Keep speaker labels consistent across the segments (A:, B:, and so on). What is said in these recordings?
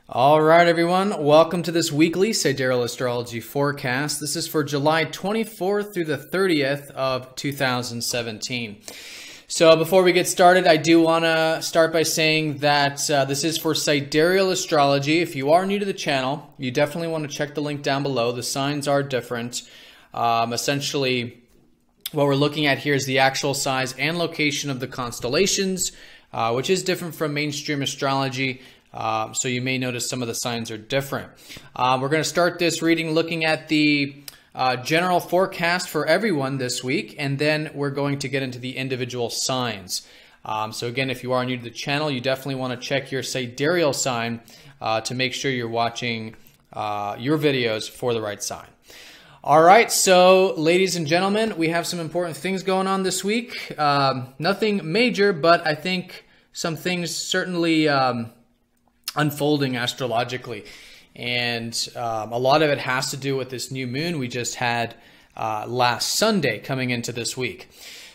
A: All right, everyone. Welcome to this weekly Sidereal Astrology forecast. This is for July 24th through the 30th of 2017. So before we get started, I do want to start by saying that this is for Sidereal Astrology. If you are new to the channel, you definitely want to check the link down below. The signs are different. Essentially, what we're looking at here is the actual size and location of the constellations, which is different from mainstream astrology. So you may notice some of the signs are different. We're going to start this reading looking at the general forecast for everyone this week, and then we're going to get into the individual signs. So again, if you are new to the channel, you definitely want to check your sidereal sign to make sure you're watching your videos for the right sign. All right, so ladies and gentlemen, we have some important things going on this week. Nothing major, but I think some things certainly unfolding astrologically, and a lot of it has to do with this new moon we just had last Sunday coming into this week.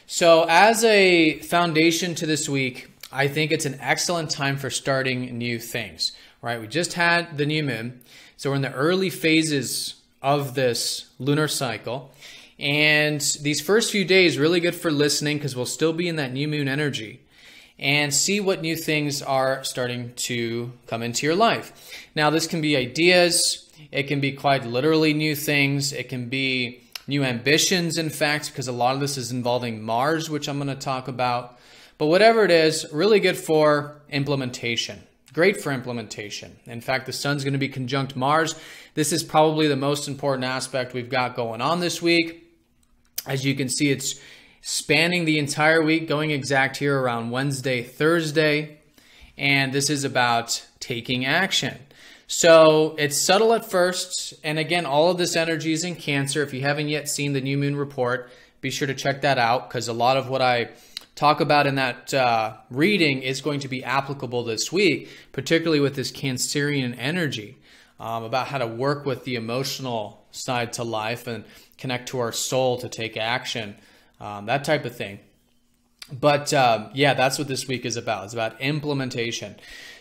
A: So as a foundation to this week, I think it's an excellent time for starting new things, right? We just had the new moon, so we're in the early phases of this lunar cycle, and these first few days really good for listening because we'll still be in that new moon energy and see what new things are starting to come into your life. Now, this can be ideas. It can be quite literally new things. It can be new ambitions, in fact, because a lot of this is involving Mars, which I'm going to talk about. But whatever it is, really good for implementation. Great for implementation. In fact, the sun's going to be conjunct Mars. This is probably the most important aspect we've got going on this week. As you can see, it's spanning the entire week, going exact here around Wednesday, Thursday, and this is about taking action. So it's subtle at first, and again, all of this energy is in Cancer. If you haven't yet seen the new moon report, be sure to check that out, because a lot of what I talk about in that reading is going to be applicable this week, particularly with this Cancerian energy, about how to work with the emotional side to life and connect to our soul to take action. That type of thing. But yeah, that's what this week is about. It's about implementation.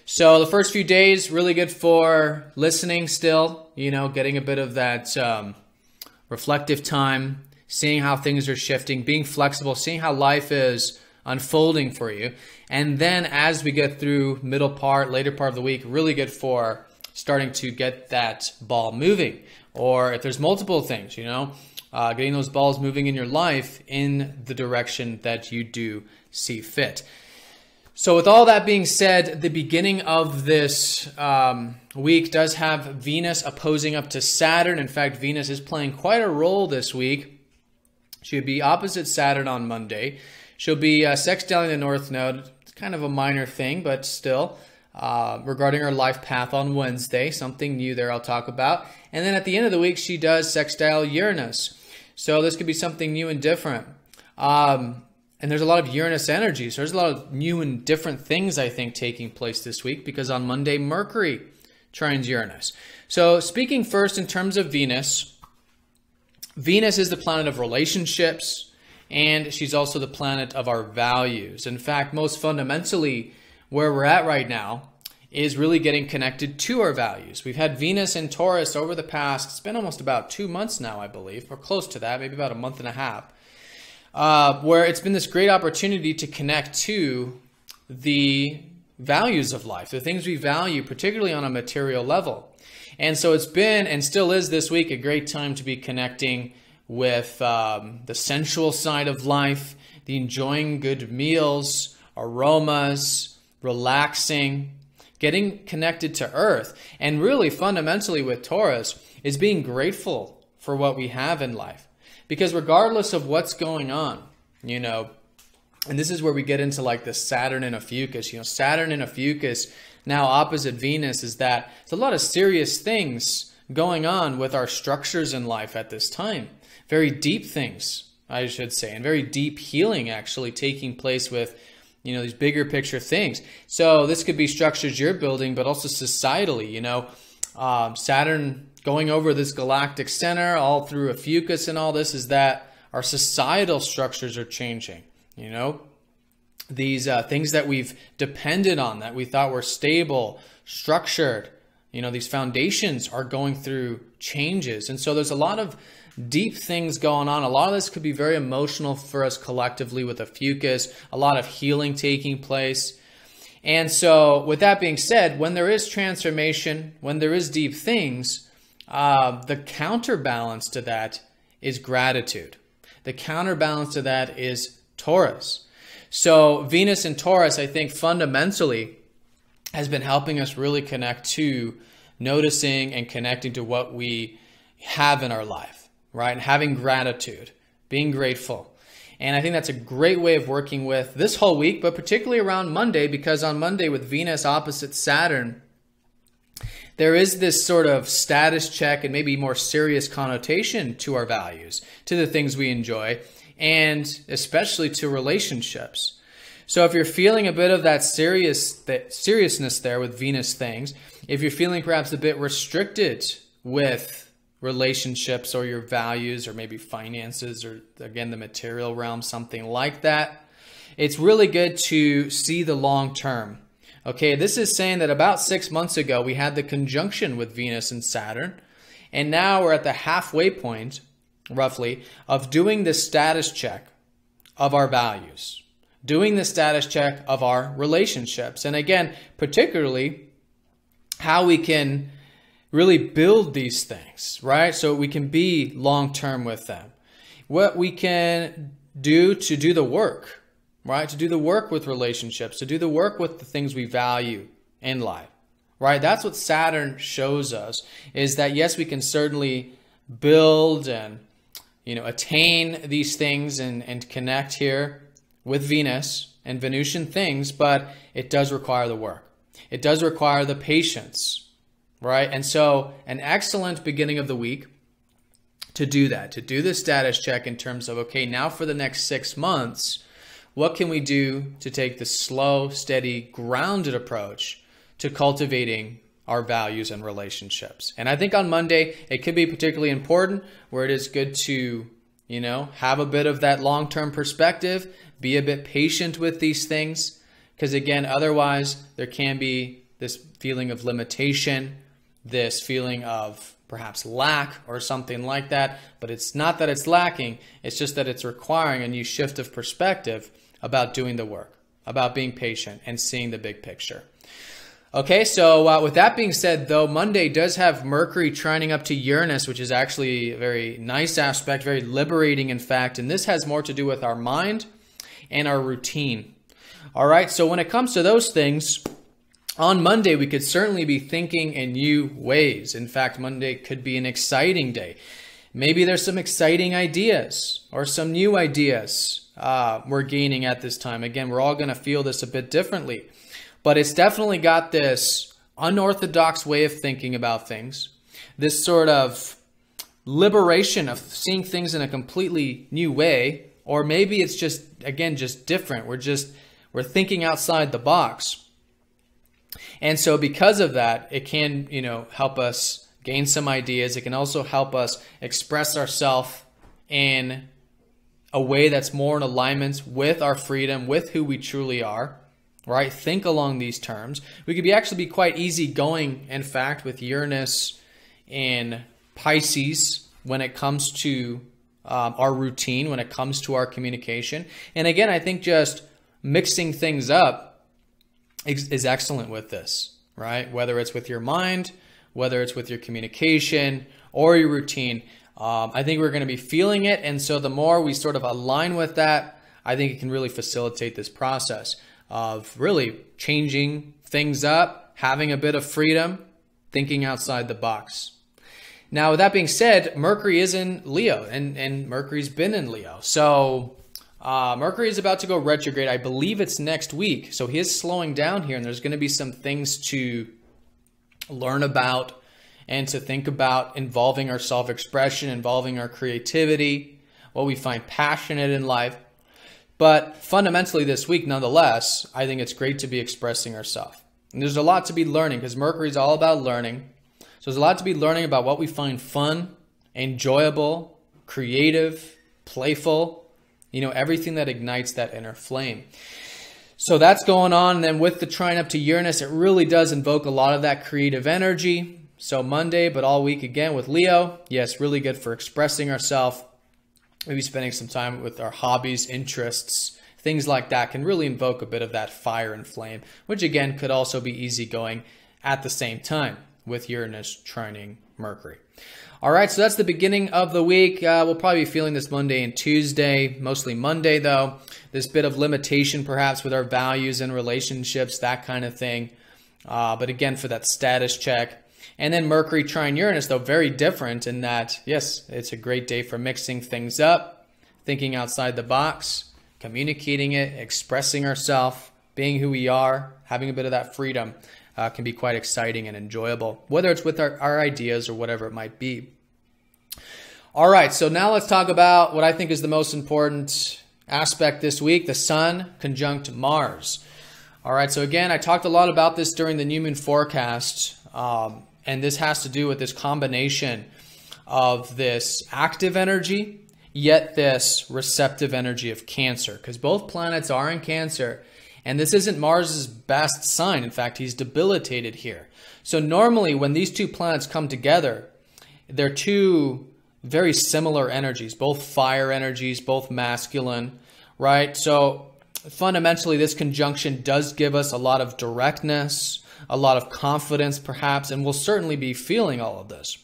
A: So the first few days, really good for listening still, getting a bit of that reflective time, seeing how things are shifting, being flexible, seeing how life is unfolding for you. And then as we get through later part of the week, really good for starting to get that ball moving. Or if there's multiple things, getting those balls moving in your life in the direction that you do see fit. So with all that being said, the beginning of this week does have Venus opposing up to Saturn. In fact, Venus is playing quite a role this week. She'll be opposite Saturn on Monday. She'll be sextiling the North Node. It's kind of a minor thing, but still. Regarding her life path on Wednesday, something new there I'll talk about. And then at the end of the week, she does sextile Uranus. So this could be something new and different. And there's a lot of Uranus energy. So there's a lot of new and different things, I think, taking place this week, because on Monday, Mercury trines Uranus. So speaking first in terms of Venus, Venus is the planet of relationships, and she's also the planet of our values. In fact, most fundamentally, where we're at right now is really getting connected to our values. We've had Venus in Taurus over the past, it's been almost about 2 months now, I believe, or close to that, maybe about a month and a half, where it's been this great opportunity to connect to the values of life, the things we value, particularly on a material level. And so it's been, and still is this week, a great time to be connecting with the sensual side of life, the enjoying good meals, aromas, relaxing, getting connected to Earth. And really fundamentally with Taurus is being grateful for what we have in life. Because regardless of what's going on, and this is where we get into like the Saturn and Ophiuchus, Saturn and Ophiuchus now opposite Venus, is that there's a lot of serious things going on with our structures in life at this time. Very deep things, I should say, and very deep healing actually taking place with these bigger picture things. So this could be structures you're building, but also societally, Saturn going over this galactic center all through Ophiuchus and all this is that our societal structures are changing, these things that we've depended on, that we thought were stable, structured, these foundations are going through changes. And so there's a lot of deep things going on. A lot of this could be very emotional for us collectively with Ophiuchus, a lot of healing taking place. And so with that being said, when there is transformation, when there is deep things, the counterbalance to that is gratitude. The counterbalance to that is Taurus. So Venus in Taurus, I think fundamentally has been helping us really connect to noticing and connecting to what we have in our life, right? And having gratitude, being grateful. And I think that's a great way of working with this whole week, but particularly around Monday, because on Monday with Venus opposite Saturn, there is this sort of status check and maybe more serious connotation to our values, to the things we enjoy, and especially to relationships. So if you're feeling a bit of that seriousness there with Venus things, if you're feeling perhaps a bit restricted with relationships or your values or maybe finances or again the material realm, something like that, it's really good to see the long term. Okay, this is saying that about 6 months ago we had the conjunction with Venus and Saturn, and now we're at the halfway point, roughly, of doing the status check of our values, doing the status check of our relationships, and again, particularly how we can really build these things, right? So we can be long-term with them. What we can do to do the work, right? To do the work with relationships, to do the work with the things we value in life, right? That's what Saturn shows us, is that yes, we can certainly build and, attain these things and connect here with Venus and Venusian things, but it does require the work. It does require the patience, right? And so an excellent beginning of the week to do that, to do the status check in terms of, okay, now for the next 6 months, what can we do to take the slow, steady, grounded approach to cultivating our values and relationships? And I think on Monday, it could be particularly important where it is good to, have a bit of that long-term perspective, be a bit patient with these things, because again, otherwise there can be this feeling of limitation, this feeling of perhaps lack or something like that. But it's not that it's lacking, it's just that it's requiring a new shift of perspective about doing the work, about being patient and seeing the big picture. Okay, so with that being said, though, Monday does have Mercury trining up to Uranus, which is actually a very nice aspect, very liberating, in fact. And this has more to do with our mind and our routine. All right, so when it comes to those things, on Monday, we could certainly be thinking in new ways. In fact, Monday could be an exciting day. Maybe there's some exciting ideas or some new ideas we're gaining at this time. Again, we're all going to feel this a bit differently. But it's definitely got this unorthodox way of thinking about things, this sort of liberation of seeing things in a completely new way, or maybe it's just, again, just different. We're thinking outside the box. And so because of that, it can, help us gain some ideas. It can also help us express ourselves in a way that's more in alignment with our freedom, with who we truly are. Right? Think along these terms. We could actually be quite easygoing, in fact, with Uranus in Pisces when it comes to our routine, when it comes to our communication. And again, I think just mixing things up is excellent with this, right? Whether it's with your mind, whether it's with your communication or your routine, I think we're going to be feeling it. And so the more we sort of align with that, I think it can really facilitate this process of really changing things up, having a bit of freedom, thinking outside the box. Now, with that being said, Mercury is in Leo, and Mercury's been in Leo. So Mercury is about to go retrograde. I believe it's next week. So he is slowing down here, and there's going to be some things to learn about and to think about involving our self-expression, involving our creativity, what we find passionate in life. But fundamentally this week, nonetheless, I think it's great to be expressing ourselves. And there's a lot to be learning because Mercury is all about learning. So there's a lot to be learning about what we find fun, enjoyable, creative, playful, everything that ignites that inner flame. So that's going on. And then with the trine up to Uranus, it really does invoke a lot of that creative energy. So Monday, but all week again with Leo. Yes, really good for expressing ourselves. Maybe spending some time with our hobbies, interests, things like that can really invoke a bit of that fire and flame, which again could also be easygoing at the same time with Uranus trining Mercury. All right, so that's the beginning of the week. We'll probably be feeling this Monday and Tuesday, mostly Monday though. This bit of limitation perhaps with our values and relationships, that kind of thing. But again, for that status check. And then Mercury trine Uranus, though, very different in that, yes, it's a great day for mixing things up, thinking outside the box, communicating it, expressing ourselves, being who we are, having a bit of that freedom can be quite exciting and enjoyable, whether it's with our ideas or whatever it might be. All right, so now let's talk about what I think is the most important aspect this week, the Sun conjunct Mars. All right, so again, I talked a lot about this during the new moon forecast, and this has to do with this combination of this active energy, yet this receptive energy of Cancer, because both planets are in Cancer, and this isn't Mars's best sign. In fact, he's debilitated here. So normally when these two planets come together, they're two very similar energies, both fire energies, both masculine, right? So fundamentally, this conjunction does give us a lot of directness, a lot of confidence perhaps, and we'll certainly be feeling all of this.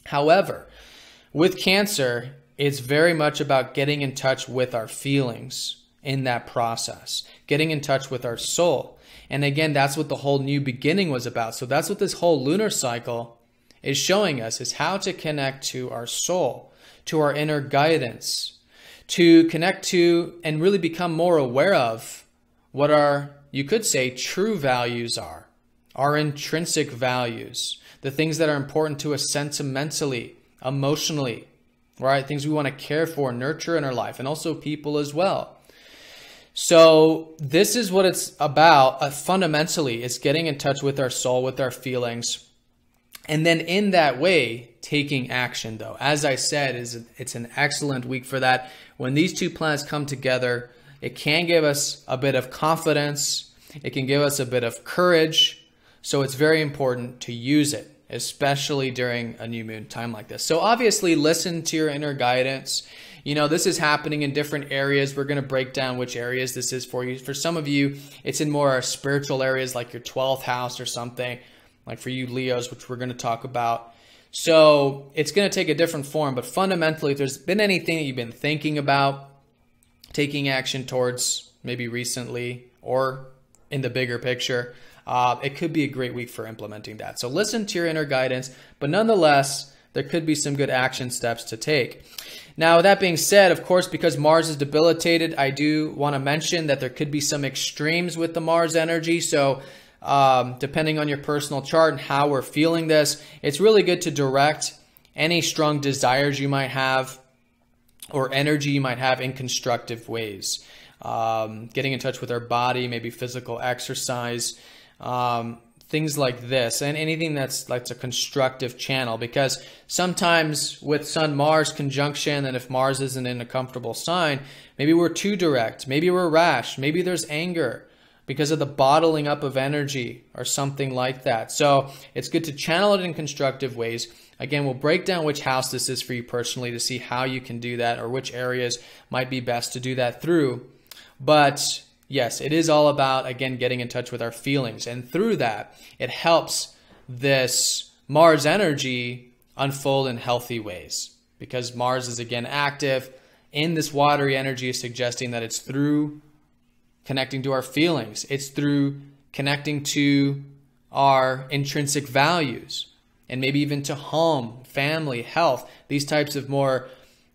A: However, with Cancer, it's very much about getting in touch with our feelings in that process, getting in touch with our soul. And again, that's what the whole new beginning was about. So that's what this whole lunar cycle is showing us, is how to connect to our soul, to our inner guidance, to connect to and really become more aware of what our, you could say, true values are, our intrinsic values, the things that are important to us sentimentally, emotionally, right? Things we want to care for, nurture in our life, and also people as well. So this is what it's about. Fundamentally, it's getting in touch with our soul, with our feelings. And then in that way, taking action though. As I said, it's an excellent week for that. When these two planets come together, it can give us a bit of confidence. It can give us a bit of courage. So it's very important to use it, especially during a new moon time like this. So obviously listen to your inner guidance. You know, this is happening in different areas. We're going to break down which areas this is for you. For some of you, it's in more spiritual areas like your 12th house or something, like for you Leos, which we're going to talk about. So it's going to take a different form, but fundamentally, if there's been anything that you've been thinking about, taking action towards maybe recently or in the bigger picture, it could be a great week for implementing that. So listen to your inner guidance, but nonetheless, there could be some good action steps to take. Now, with that being said, of course, because Mars is debilitated, I do want to mention that there could be some extremes with the Mars energy. So depending on your personal chart and how we're feeling this, it's really good to direct any strong desires you might have or energy you might have in constructive ways. Getting in touch with our body, maybe physical exercise, things like this, and anything that's like a constructive channel, because sometimes with Sun-Mars conjunction, and if Mars isn't in a comfortable sign, maybe we're too direct, maybe we're rash, maybe there's anger because of the bottling up of energy or something like that. So it's good to channel it in constructive ways. Again, we'll break down which house this is for you personally to see how you can do that or which areas might be best to do that through. But yes, it is all about, again, getting in touch with our feelings. And through that, it helps this Mars energy unfold in healthy ways. Because Mars is, again, active in this watery energy, is suggesting that it's through connecting to our feelings. It's through connecting to our intrinsic values. And maybe even to home, family, health. These types of more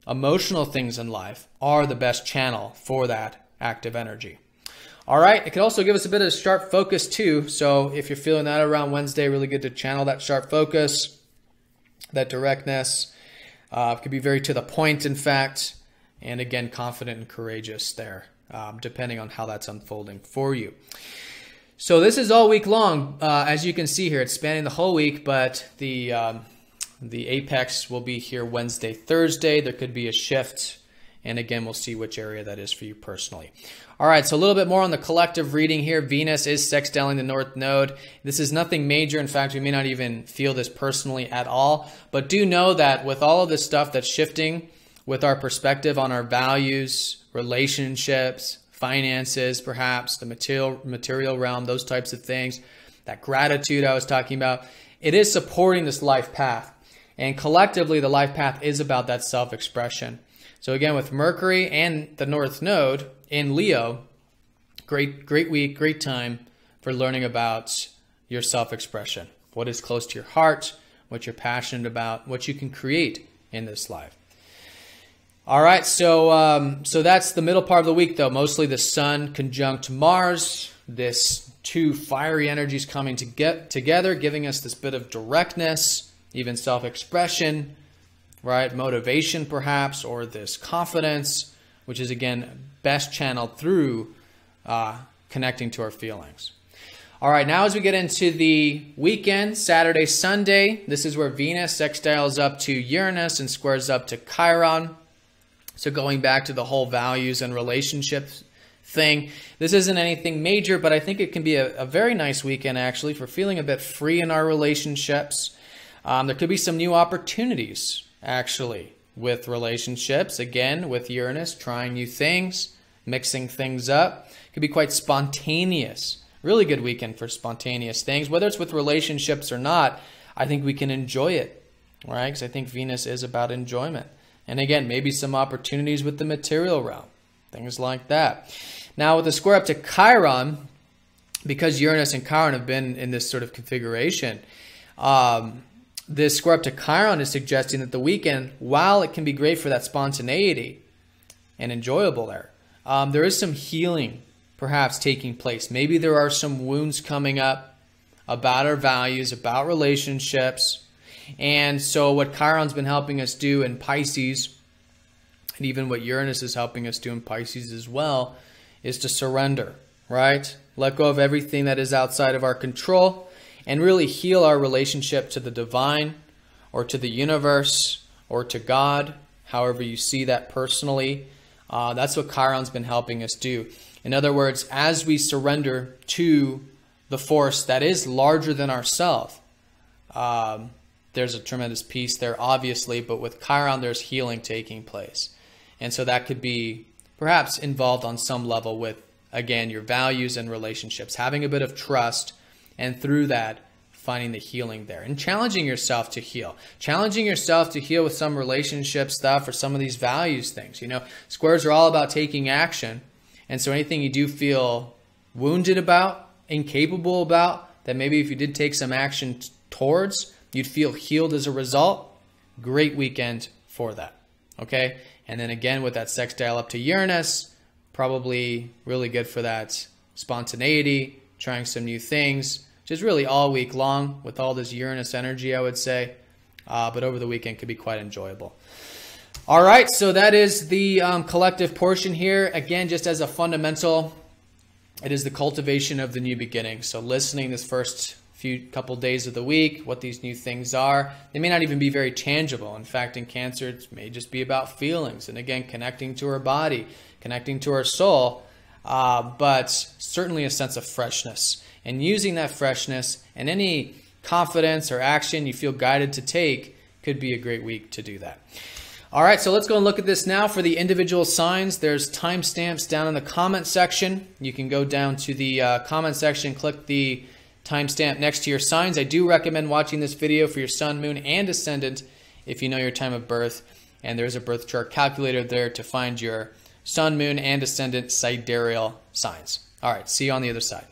A: emotional things in life are the best channel for that active energy. All right, it can also give us a bit of sharp focus too. So if you're feeling that around Wednesday, really good to channel that sharp focus, that directness. It could be very to the point, in fact, and again, confident and courageous there, depending on how that's unfolding for you. So this is all week long. As you can see here, it's spanning the whole week, but the apex will be here Wednesday, Thursday. There could be a shift. And again, we'll see which area that is for you personally. All right, so a little bit more on the collective reading here. Venus is sextiling the North Node. This is nothing major. In fact, we may not even feel this personally at all. But do know that with all of this stuff that's shifting with our perspective on our values, relationships, finances, perhaps the material realm, those types of things, that gratitude I was talking about, it is supporting this life path. And collectively, the life path is about that self-expression. So again, with Mercury and the North Node in Leo, great week, great time for learning about your self-expression. What is close to your heart, what you're passionate about, what you can create in this life. All right, so that's the middle part of the week, though. Mostly the Sun conjunct Mars. This two fiery energies coming to get together, giving us this bit of directness, even self-expression, right? Motivation, perhaps, or this confidence, which is, again, best channeled through connecting to our feelings. All right, now as we get into the weekend, Saturday, Sunday, this is where Venus sextiles up to Uranus and squares up to Chiron. So going back to the whole values and relationships thing, this isn't anything major, but I think it can be a very nice weekend, actually, for feeling a bit free in our relationships. There could be some new opportunities, actually, with relationships. Again, with Uranus, trying new things, mixing things up. It could be quite spontaneous. Really good weekend for spontaneous things. Whether it's with relationships or not, I think we can enjoy it, right? Because I think Venus is about enjoyment. And again, maybe some opportunities with the material realm, things like that. Now, with the square up to Chiron, because Uranus and Chiron have been in this sort of configuration, this square up to Chiron is suggesting that the weekend, while it can be great for that spontaneity and enjoyable there is some healing perhaps taking place. Maybe there are some wounds coming up about our values, about relationships. And so what Chiron's been helping us do in Pisces, and even what Uranus is helping us do in Pisces as well, is to surrender, right? Let go of everything that is outside of our control and really heal our relationship to the divine or to the universe or to God, however you see that personally. That's what Chiron's been helping us do. In other words, as we surrender to the force that is larger than ourselves, there's a tremendous peace there, obviously, but with Chiron, there's healing taking place. And so that could be perhaps involved on some level with, again, your values and relationships, having a bit of trust, and through that, finding the healing there and challenging yourself to heal. Challenging yourself to heal with some relationship stuff or some of these values things. You know, squares are all about taking action. And so anything you do feel wounded about, incapable about, that maybe if you did take some action towards, you'd feel healed as a result. Great weekend for that. Okay? And then again, with that sextile up to Uranus, probably really good for that spontaneity, trying some new things, which is really all week long with all this Uranus energy, I would say. But over the weekend could be quite enjoyable. All right, so that is the collective portion here. Again, just as a fundamental, it is the cultivation of the new beginning. So listening this first couple days of the week, what these new things are. They may not even be very tangible. In fact, in Cancer, it may just be about feelings. And again, connecting to our body, connecting to our soul, but certainly a sense of freshness. And using that freshness and any confidence or action you feel guided to take could be a great week to do that. All right, so let's go and look at this now for the individual signs. There's timestamps down in the comment section. You can go down to the comment section, click the timestamp next to your signs. I do recommend watching this video for your sun, moon, and ascendant if you know your time of birth. And there's a birth chart calculator there to find your sun, moon, and ascendant sidereal signs. All right, see you on the other side.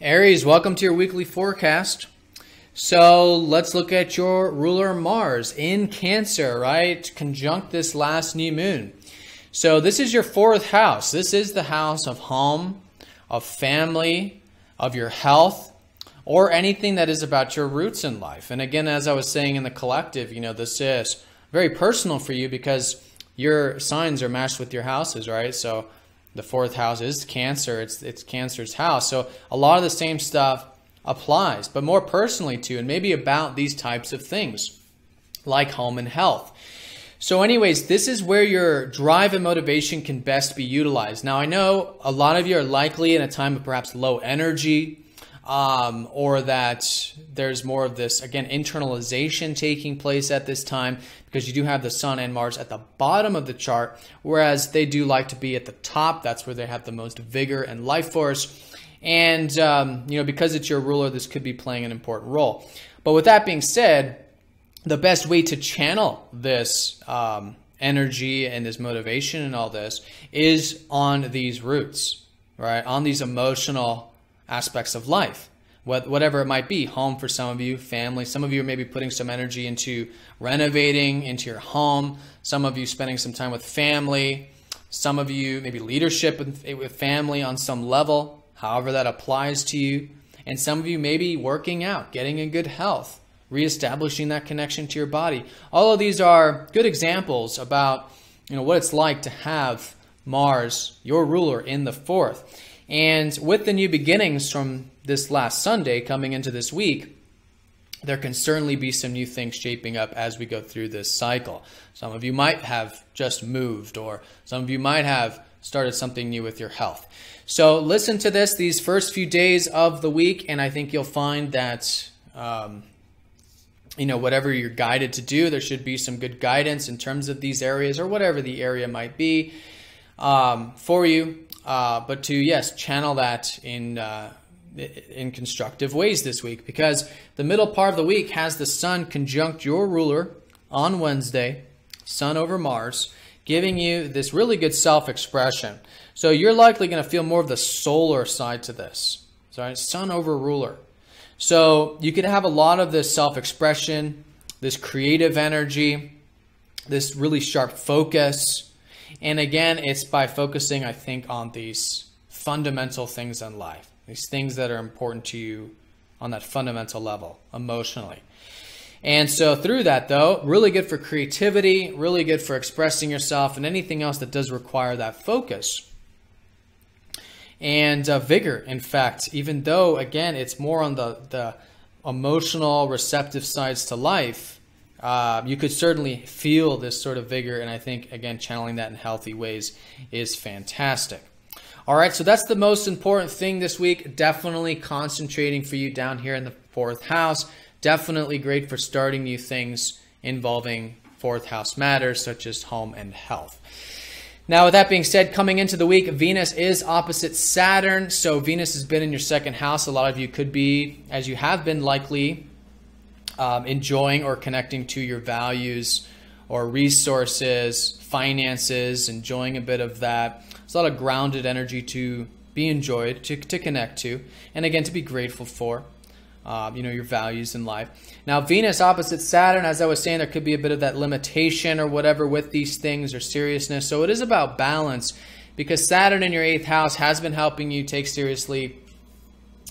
A: Aries, welcome to your weekly forecast. So let's look at your ruler Mars in Cancer, right? Conjunct this last new moon. So this is your 4th house. This is the house of home, of family, of your health, or anything that is about your roots in life. And again, as I was saying in the collective, this is very personal for you because your signs are matched with your houses, right? So the 4th house is Cancer. It's Cancer's house. So a lot of the same stuff applies, but more personally too, and maybe about these types of things like home and health. So anyways, this is where your drive and motivation can best be utilized. Now, I know a lot of you are likely in a time of perhaps low energy, or that there's more of this, again, internalization taking place at this time because you do have the Sun and Mars at the bottom of the chart, whereas they do like to be at the top. That's where they have the most vigor and life force. And, because it's your ruler, this could be playing an important role. But with that being said, the best way to channel this energy and this motivation and all this is on these roots, right? On these emotional aspects of life, whatever it might be. Home for some of you, family. Some of you are maybe putting some energy into renovating into your home. Some of you spending some time with family. Some of you maybe leadership with family on some level, however that applies to you. And some of you maybe working out, getting in good health, reestablishing that connection to your body. All of these are good examples about what it's like to have Mars, your ruler, in the 4th. And with the new beginnings from this last Sunday coming into this week, there can certainly be some new things shaping up as we go through this cycle. Some of you might have just moved, or some of you might have started something new with your health. So listen to these first few days of the week, and I think you'll find that, whatever you're guided to do, there should be some good guidance in terms of these areas or whatever the area might be for you. But to, yes, channel that in constructive ways this week, because the middle part of the week has the Sun conjunct your ruler on Wednesday, Sun over Mars, giving you this really good self-expression. So you're likely going to feel more of the solar side to this. Sorry, Sun over ruler. So you could have a lot of this self-expression, this creative energy, this really sharp focus. And again, it's by focusing, I think, on these fundamental things in life, these things that are important to you on that fundamental level, emotionally. And so through that, though, really good for creativity, really good for expressing yourself, and anything else that does require that focus. And vigor, in fact, even though, again, it's more on the emotional, receptive sides to life, you could certainly feel this sort of vigor, and I think, again, channeling that in healthy ways is fantastic. All right, so that's the most important thing this week. Definitely concentrating for you down here in the 4th house. Definitely great for starting new things involving 4th house matters, such as home and health. Now, with that being said, coming into the week, Venus is opposite Saturn. So Venus has been in your 2nd house. A lot of you could be, as you have been likely, enjoying or connecting to your values or resources, finances, enjoying a bit of that. There's a lot of grounded energy to be enjoyed, to connect to, and again, to be grateful for, your values in life. Now, Venus opposite Saturn, as I was saying, there could be a bit of that limitation or whatever with these things or seriousness. So it is about balance, because Saturn in your 8th house has been helping you take seriously,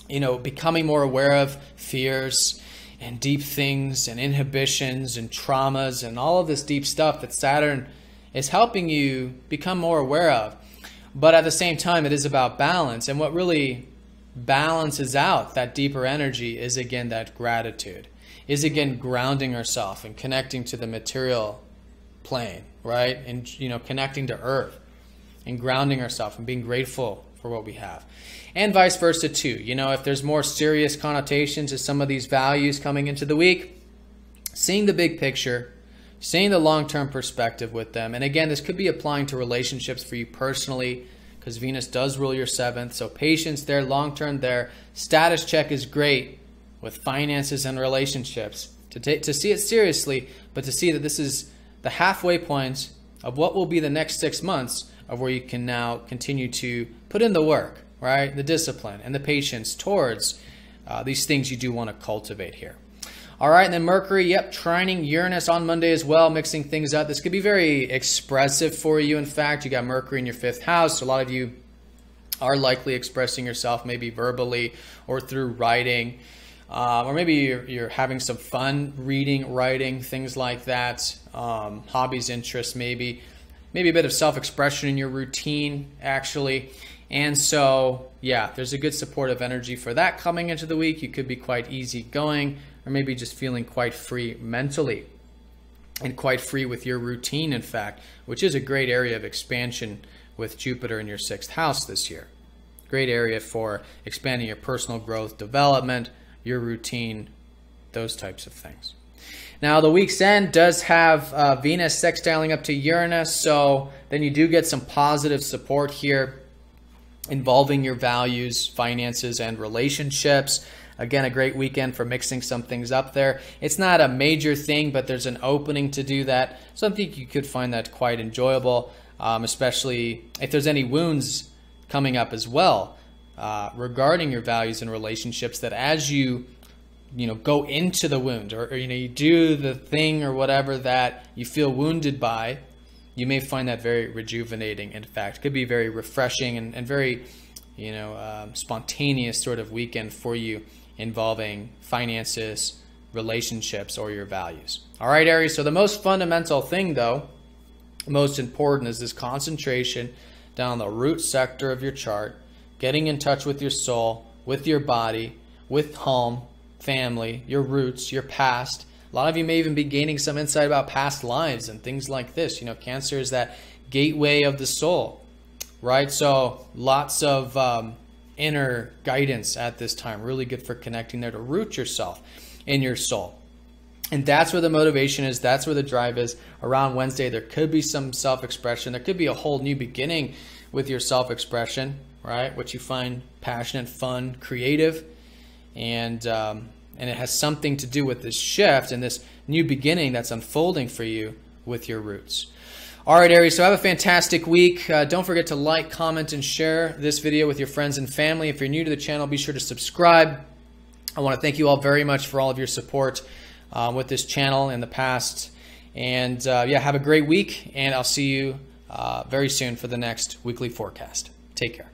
A: becoming more aware of fears and deep things and inhibitions and traumas and all of this deep stuff that Saturn is helping you become more aware of. But at the same time, it is about balance. And what really balances out that deeper energy is, again, that gratitude, is, again, grounding ourselves and connecting to the material plane, right? And, connecting to Earth and grounding ourselves and being grateful for what we have. And vice versa too. If there's more serious connotations to some of these values coming into the week, seeing the big picture, seeing the long-term perspective with them. And again, this could be applying to relationships for you personally, because Venus does rule your 7th. So patience there, long-term there. Status check is great with finances and relationships. To see it seriously, but to see that this is the halfway point of what will be the next 6 months of where you can now continue to put in the work, right? The discipline and the patience towards these things you do want to cultivate here. All right, and then Mercury, yep, trining Uranus on Monday as well, mixing things up. This could be very expressive for you. In fact, you got Mercury in your 5th house. So a lot of you are likely expressing yourself maybe verbally or through writing. Or maybe you're having some fun reading, writing, things like that. Hobbies, interests, maybe a bit of self-expression in your routine, actually. And so, yeah, there's a good supportive energy for that coming into the week. You could be quite easygoing, or maybe just feeling quite free mentally and quite free with your routine, in fact, which is a great area of expansion with Jupiter in your 6th house this year. Great area for expanding your personal growth, development, your routine, those types of things. Now, the week's end does have Venus sextiling up to Uranus, so then you do get some positive support here involving your values, finances, and relationships. Again, a great weekend for mixing some things up there. It's not a major thing, but there's an opening to do that. So I think you could find that quite enjoyable, especially if there's any wounds coming up as well regarding your values and relationships, that as you go into the wound, or you do the thing or whatever that you feel wounded by, you may find that very rejuvenating. In fact, it could be very refreshing and very spontaneous sort of weekend for you, involving finances, relationships, or your values. All right, Aries, so the most fundamental thing, though, most important, is this concentration down the root sector of your chart, getting in touch with your soul, with your body, with home, family, your roots, your past. A lot of you may even be gaining some insight about past lives and things like this. Cancer is that gateway of the soul, right? So lots of inner guidance at this time. Really good for connecting there to root yourself in your soul. And that's where the motivation is. That's where the drive is. Around Wednesday, there could be some self-expression. There could be a whole new beginning with your self-expression, right? What you find passionate, fun, creative. And it has something to do with this shift and this new beginning that's unfolding for you with your roots. All right, Aries, so have a fantastic week. Don't forget to like, comment, and share this video with your friends and family. If you're new to the channel, be sure to subscribe. I want to thank you all very much for all of your support with this channel in the past. And yeah, have a great week, and I'll see you very soon for the next weekly forecast. Take care.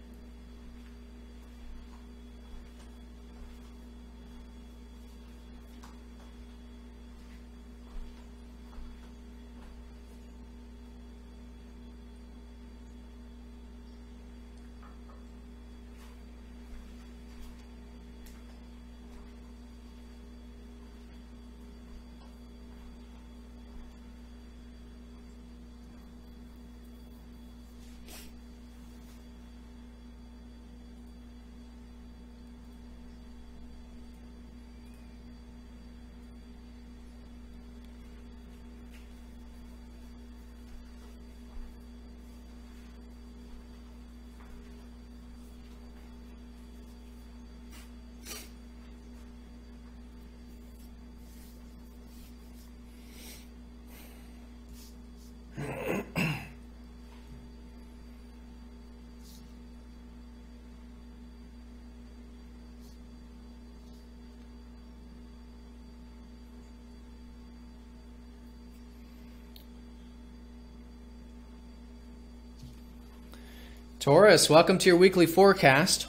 A: Taurus, welcome to your weekly forecast.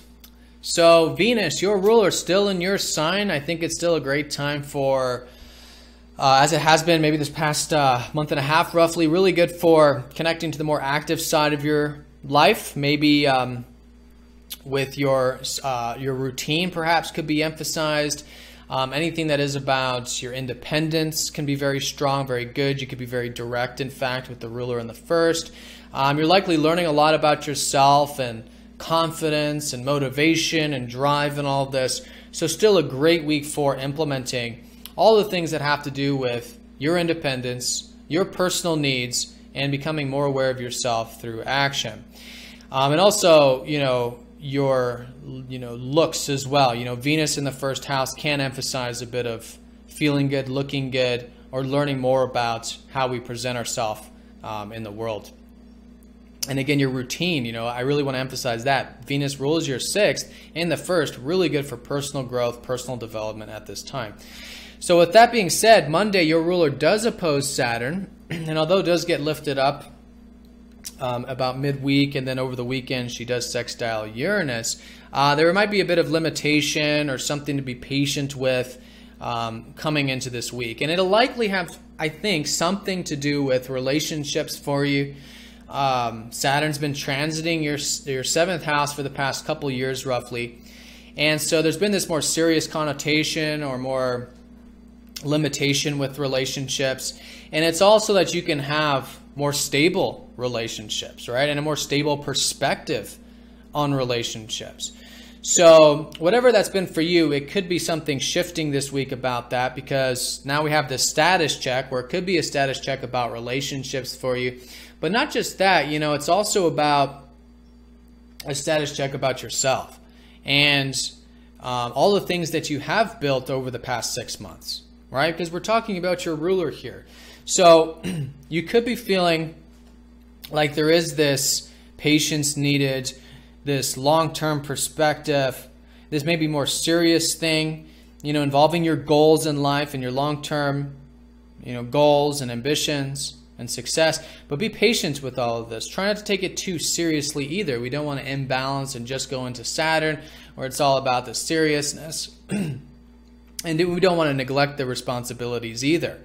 A: So Venus, your ruler, still in your sign. I think it's still a great time for, as it has been maybe this past month and a half roughly, really good for connecting to the more active side of your life. Maybe with your routine perhaps could be emphasized. Anything that is about your independence can be very strong, very good. You could be very direct, in fact, with the ruler in the first. You're likely learning a lot about yourself and confidence and motivation and drive and all of this. So still a great week for implementing all the things that have to do with your independence, your personal needs, and becoming more aware of yourself through action. And also, your looks as well. Venus in the first house can emphasize a bit of feeling good, looking good, or learning more about how we present ourselves in the world. And again, your routine, I really want to emphasize that. Venus rules your 6th and the 1st, really good for personal growth, personal development at this time. So with that being said, Monday, your ruler does oppose Saturn. And although it does get lifted up about midweek, and then over the weekend, she does sextile Uranus, there might be a bit of limitation or something to be patient with coming into this week. And it'll likely have, I think, something to do with relationships for you. Saturn's been transiting your 7th house for the past couple years, roughly. And so there's been this more serious connotation or more limitation with relationships. And it's also that you can have more stable relationships, right? And a more stable perspective on relationships. So whatever that's been for you, it could be something shifting this week about that, because now we have this status check where it could be a status check about relationships for you. But not just that, it's also about a status check about yourself and all the things that you have built over the past 6 months, right? Because we're talking about your ruler here. So you could be feeling like there is this patience needed, this long-term perspective, this maybe more serious thing, involving your goals in life and your long-term, goals and ambitions and success. But be patient with all of this. Try not to take it too seriously either. We don't want to imbalance and just go into Saturn where it's all about the seriousness. And we don't want to neglect the responsibilities either.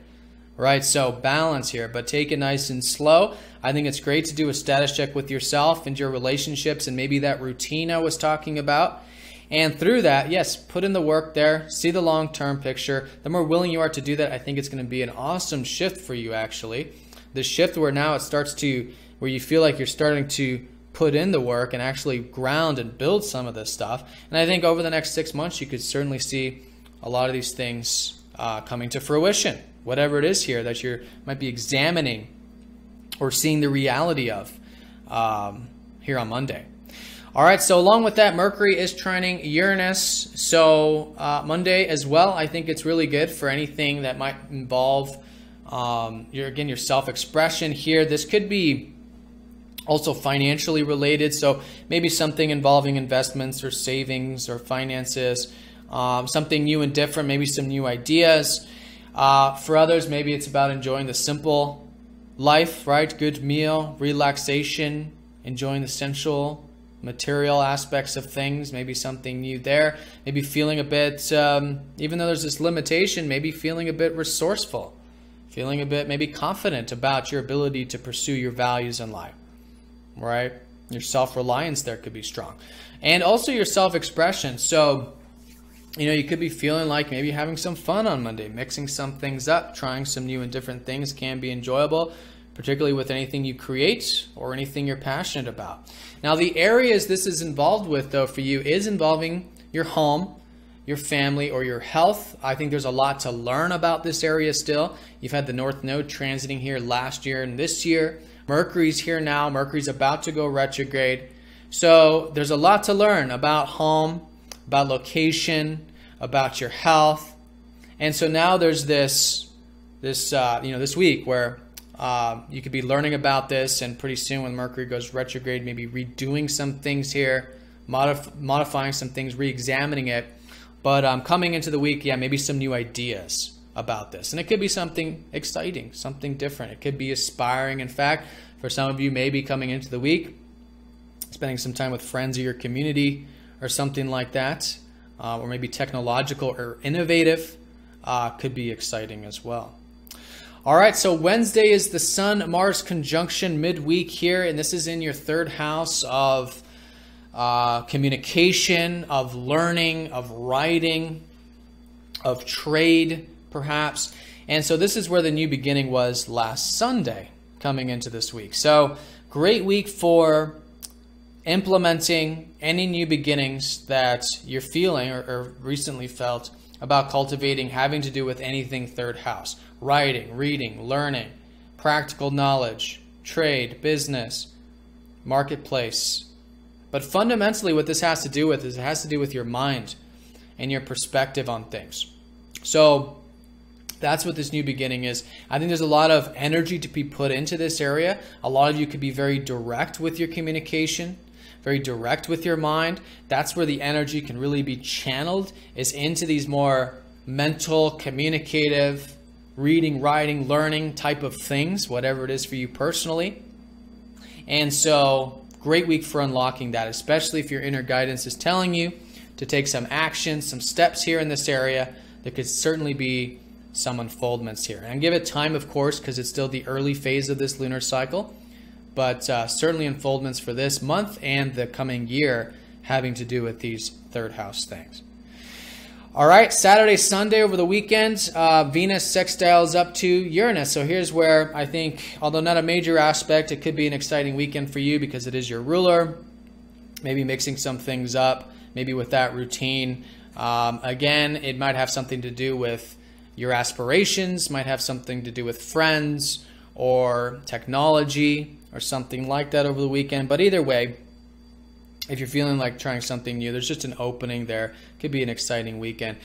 A: Right, so balance here, but take it nice and slow. I think it's great to do a status check with yourself and your relationships and maybe that routine I was talking about. And through that, yes, put in the work there, see the long-term picture. The more willing you are to do that, I think it's going to be an awesome shift for you, actually. The shift where now it starts to, where you feel like you're starting to put in the work and actually ground and build some of this stuff. And I think over the next 6 months, you could certainly see a lot of these things coming to fruition. Whatever it is here that you might be examining or seeing the reality of here on Monday. All right, so along with that, Mercury is trining Uranus. So Monday as well, I think it's really good for anything that might involve your self-expression here. This could be also financially related, so maybe something involving investments or savings or finances, something new and different, maybe some new ideas. For others, maybe it's about enjoying the simple life, right? Good meal, relaxation, enjoying the sensual, material aspects of things, maybe something new there. Maybe feeling a bit, even though there's this limitation, maybe feeling a bit resourceful, feeling a bit maybe confident about your ability to pursue your values in life, right? Your self-reliance there could be strong. And also your self-expression. So, you could be feeling like maybe having some fun on Monday, mixing some things up, trying some new and different things can be enjoyable, particularly with anything you create or anything you're passionate about. Now, the areas this is involved with, though, for you is involving your home, your family, or your health. I think there's a lot to learn about this area still. You've had the North Node transiting here last year and this year. Mercury's here now. Mercury's about to go retrograde. So there's a lot to learn about home, about location, about your health. And so now there's this week where you could be learning about this, and pretty soon when Mercury goes retrograde, maybe redoing some things here, modifying some things, re-examining it. But coming into the week, maybe some new ideas about this. And it could be something exciting, something different. It could be aspiring. In fact, for some of you, maybe coming into the week, spending some time with friends of your community or something like that, or maybe technological or innovative, could be exciting as well. All right, so Wednesday is the Sun-Mars conjunction midweek here, and this is in your 3rd house of communication, of learning, of writing, of trade, perhaps. And so this is where the new beginning was last Sunday coming into this week. So great week for implementing any new beginnings that you're feeling or recently felt about cultivating, having to do with anything 3rd house. Writing, reading, learning, practical knowledge, trade, business, marketplace. But fundamentally what this has to do with is it has to do with your mind and your perspective on things. So That's what this new beginning is. I think there's a lot of energy to be put into this area. A lot of you could be very direct with your communication, very direct with your mind. That's where the energy can really be channeled, is into these more mental, communicative, reading, writing, learning type of things, whatever it is for you personally. And so, great week for unlocking that, especially if your inner guidance is telling you to take some action, some steps here in this area. There could certainly be some unfoldments here. And give it time, of course, because it's still the early phase of this lunar cycle. But certainly unfoldments for this month and the coming year having to do with these third house things. All right, Saturday, Sunday over the weekend, Venus sextiles up to Uranus. So here's where I think, although not a major aspect, it could be an exciting weekend for you because it is your ruler. Maybe mixing some things up, maybe with that routine. Again, it might have something to do with your aspirations, might have something to do with friends or technology or something like that over the weekend. But either way, if you're feeling like trying something new, there's just an opening there. Could be an exciting weekend,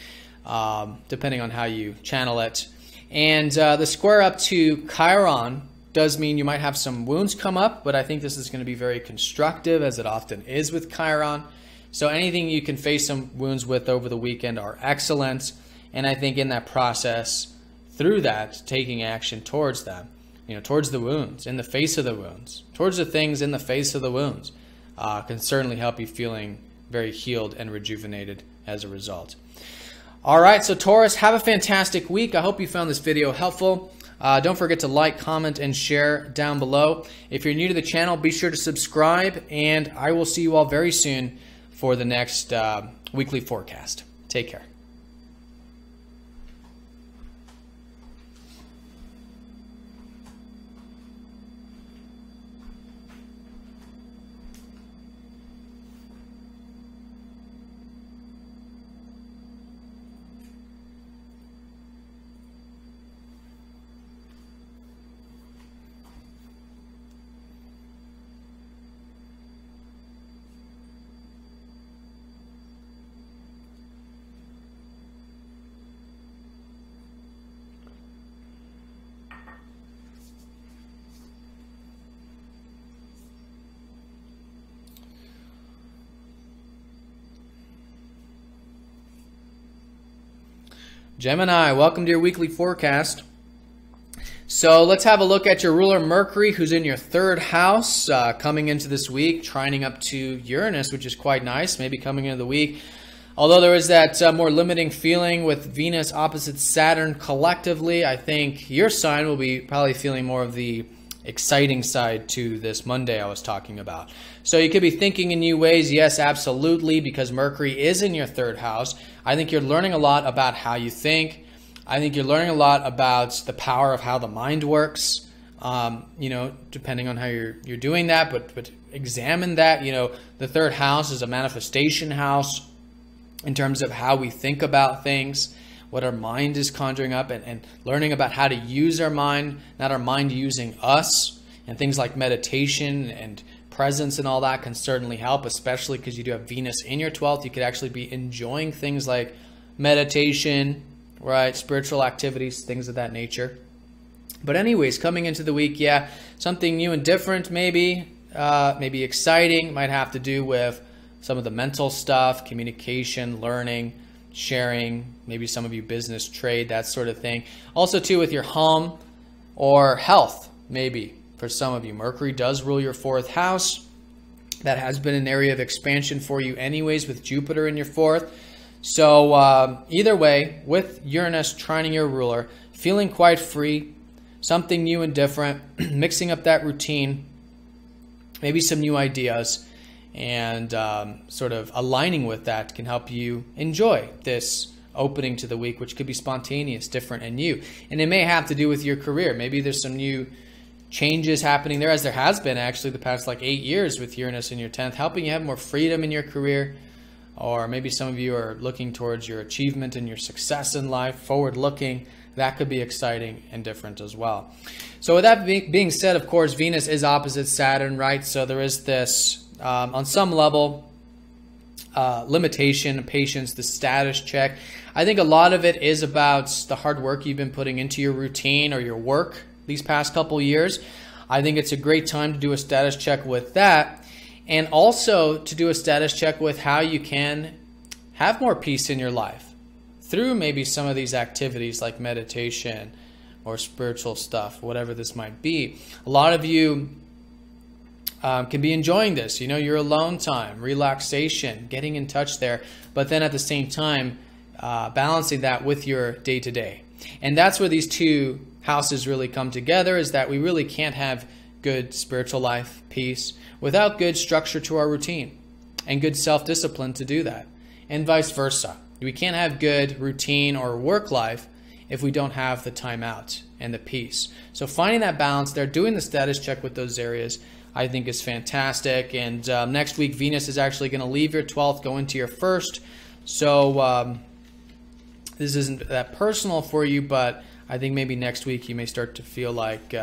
A: depending on how you channel it. And the square up to Chiron does mean you might have some wounds come up, but I think this is going to be very constructive, as it often is with Chiron. So anything you can face some wounds with over the weekend are excellent. And I think in that process, through that, taking action towards them, towards the wounds, in the face of the wounds, towards the things in the face of the wounds, can certainly help you feeling very healed and rejuvenated as a result. All right, so Taurus, have a fantastic week. I hope you found this video helpful. Don't forget to like, comment, and share down below. If you're new to the channel, be sure to subscribe, and I will see you all very soon for the next weekly forecast. Take care. Gemini, welcome to your weekly forecast. So let's have a look at your ruler Mercury, who's in your third house, coming into this week, trining up to Uranus, which is quite nice, maybe coming into the week. Although there is that more limiting feeling with Venus opposite Saturn collectively, I think your sign will be probably feeling more of the exciting side to this Monday I was talking about. So you could be thinking in new ways. Yes, absolutely, because Mercury is in your third house. I think you're learning a lot about how you think. I think you're learning a lot about the power of how the mind works, depending on how you're doing that, but examine that. The third house is a manifestation house in terms of how we think about things, what our mind is conjuring up, and learning about how to use our mind, not our mind using us. And things like meditation and presence and all that can certainly help, especially because you do have Venus in your 12th. You could actually be enjoying things like meditation, right? Spiritual activities, things of that nature. But anyways, coming into the week, yeah, something new and different maybe exciting. Might have to do with some of the mental stuff, communication, learning, sharing, maybe some of you business, trade, that sort of thing. Also too with your home or health, maybe for some of you. Mercury does rule your fourth house. That has been an area of expansion for you anyways, with Jupiter in your fourth. So either way, with Uranus trining your ruler, feeling quite free, something new and different, mixing up that routine, maybe some new ideas, and sort of aligning with that can help you enjoy this opening to the week, which could be spontaneous, different, and new. And it may have to do with your career. Maybe there's some new changes happening there, as there has been actually the past 8 years with Uranus in your 10th, helping you have more freedom in your career. Or maybe some of you are looking towards your achievement and your success in life, forward looking. That could be exciting and different as well. So with that being said, of course, Venus is opposite Saturn, right? So there is this, on some level, limitation, patience, the status check. I think a lot of it is about the hard work you've been putting into your routine or your work these past couple years. I think it's a great time to do a status check with that, and also to do a status check with how you can have more peace in your life through maybe some of these activities like meditation or spiritual stuff, whatever this might be. A lot of you can be enjoying this, your alone time, relaxation, getting in touch there, but then at the same time, balancing that with your day-to-day. And that's where these two houses really come together, is that we really can't have good spiritual life, peace, without good structure to our routine and good self-discipline to do that, and vice versa. We can't have good routine or work life if we don't have the time out and the peace. So finding that balance there, doing the status check with those areas, I think is fantastic. And next week, Venus is actually going to leave your 12th, go into your 1st. So this isn't that personal for you, but I think maybe next week you may start to feel like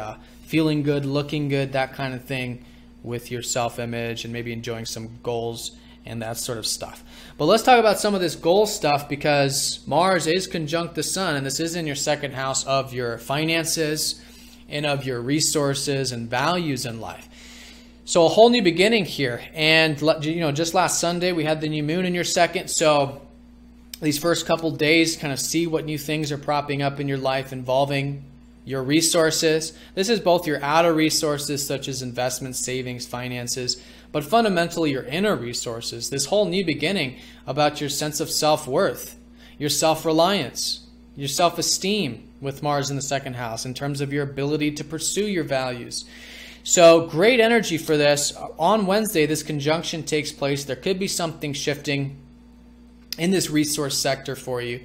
A: feeling good, looking good, that kind of thing with your self-image, and maybe enjoying some goals and that sort of stuff. But let's talk about some of this goal stuff, because Mars is conjunct the Sun, and this is in your 2nd house of your finances and of your resources and values in life. So a whole new beginning here. And just last Sunday we had the new moon in your 2nd. So these first couple days, kind of see what new things are propping up in your life involving your resources. This is both your outer resources, such as investments, savings, finances, but fundamentally your inner resources. This whole new beginning about your sense of self-worth, your self-reliance, your self-esteem with Mars in the 2nd house in terms of your ability to pursue your values. So great energy for this. On Wednesday, this conjunction takes place. There could be something shifting in this resource sector for you.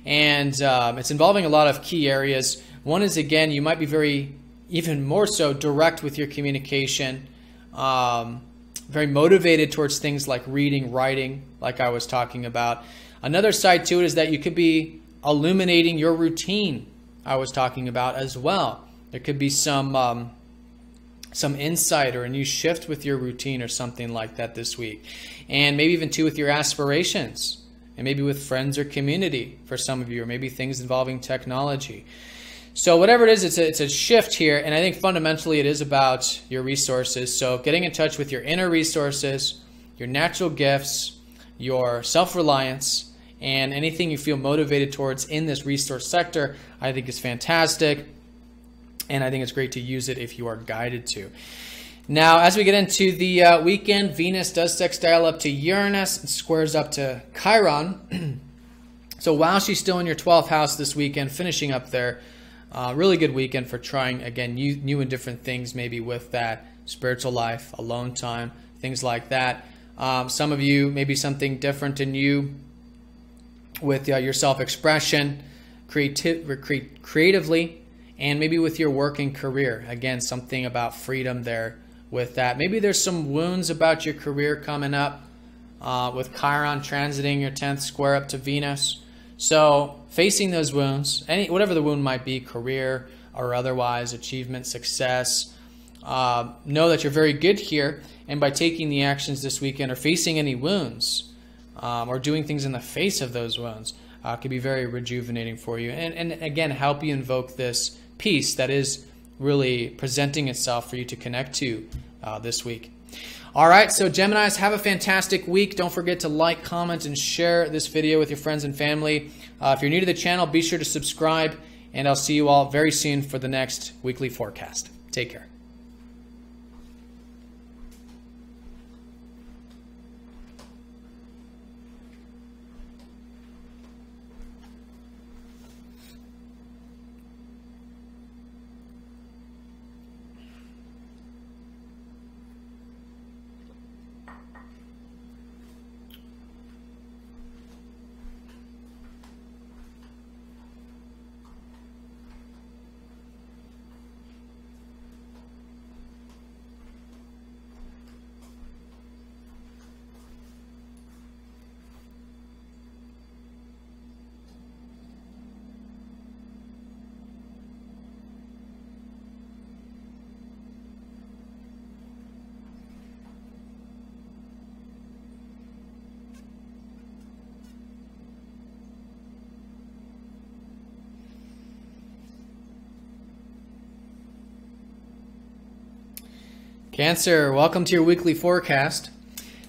A: And it's involving a lot of key areas. One is, again, you might be even more so direct with your communication, very motivated towards things like reading, writing, like I was talking about. Another side to it is that you could be illuminating your routine, I was talking about as well. There could be some insight or a new shift with your routine or something like that this week. And maybe even too with your aspirations, and maybe with friends or community for some of you, or maybe things involving technology. So whatever it is, it's a shift here, and I think fundamentally it is about your resources. So getting in touch with your inner resources, your natural gifts, your self-reliance, and anything you feel motivated towards in this resource sector, I think is fantastic. And I think it's great to use it if you are guided to. Now, as we get into the weekend, Venus does sextile up to Uranus and squares up to Chiron. So while she's still in your 12th house this weekend, finishing up there, really good weekend for trying, again, new and different things, maybe with that spiritual life, alone time, things like that. Some of you, maybe something different in you with your self-expression, creatively, and maybe with your work and career. Again, something about freedom there with that. Maybe there's some wounds about your career coming up with Chiron transiting your 10th square up to Venus. So facing those wounds, whatever the wound might be, career or otherwise, achievement, success, know that you're very good here. And by taking the actions this weekend or facing any wounds or doing things in the face of those wounds could be very rejuvenating for you. And again, help you invoke this peace that is really presenting itself for you to connect to this week. All right, so Geminis, have a fantastic week. Don't forget to like, comment, and share this video with your friends and family. If you're new to the channel, be sure to subscribe, and I'll see you all very soon for the next weekly forecast. Take care. Cancer, welcome to your weekly forecast.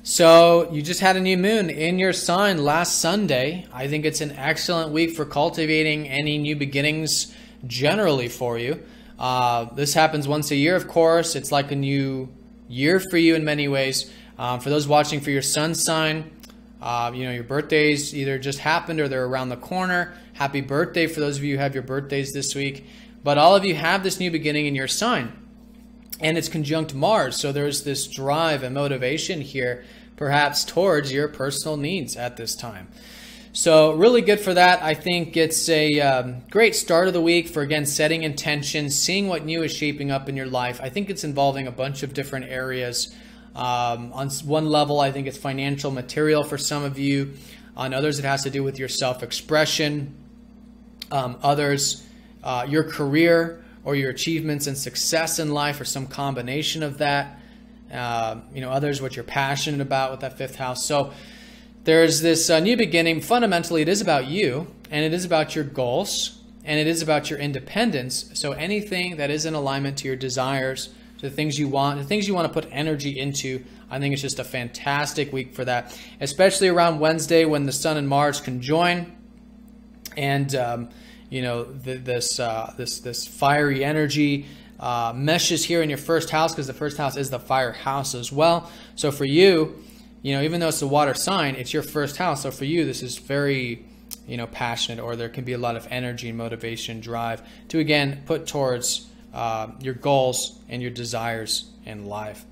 A: So you just had a new moon in your sign last Sunday. I think it's an excellent week for cultivating any new beginnings generally for you. This happens once a year, of course. It's like a new year for you in many ways. For those watching for your sun sign, your birthdays either just happened or they're around the corner. Happy birthday for those of you who have your birthdays this week. But all of you have this new beginning in your sign. And it's conjunct Mars, so there's this drive and motivation here, perhaps towards your personal needs at this time. So really good for that. I think it's a great start of the week for, again, setting intentions, seeing what new is shaping up in your life. I think it's involving a bunch of different areas. On one level, I think it's financial, material for some of you. On others, it has to do with your self-expression. Others, your career, or your achievements and success in life, or some combination of that. Others, what you're passionate about with that fifth house. So there's this new beginning. Fundamentally, it is about you, and it is about your goals, and it is about your independence. So anything that is in alignment to your desires, to the things you want, the things you want to put energy into, I think it's just a fantastic week for that, especially around Wednesday when the Sun and Mars conjoin, and this fiery energy meshes here in your first house, because the first house is the fire house as well. So for you, even though it's the water sign, it's your first house. So for you, this is very, passionate, or there can be a lot of energy and motivation, drive to, again, put towards your goals and your desires in life.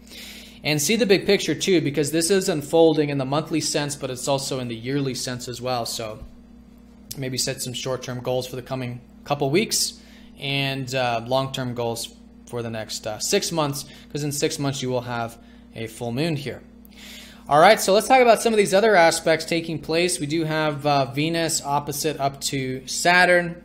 A: And see the big picture too, because this is unfolding in the monthly sense, but it's also in the yearly sense as well. So maybe set some short-term goals for the coming couple weeks, and long-term goals for the next 6 months, because in 6 months you will have a full moon here. All right, so let's talk about some of these other aspects taking place. We do have Venus opposite up to Saturn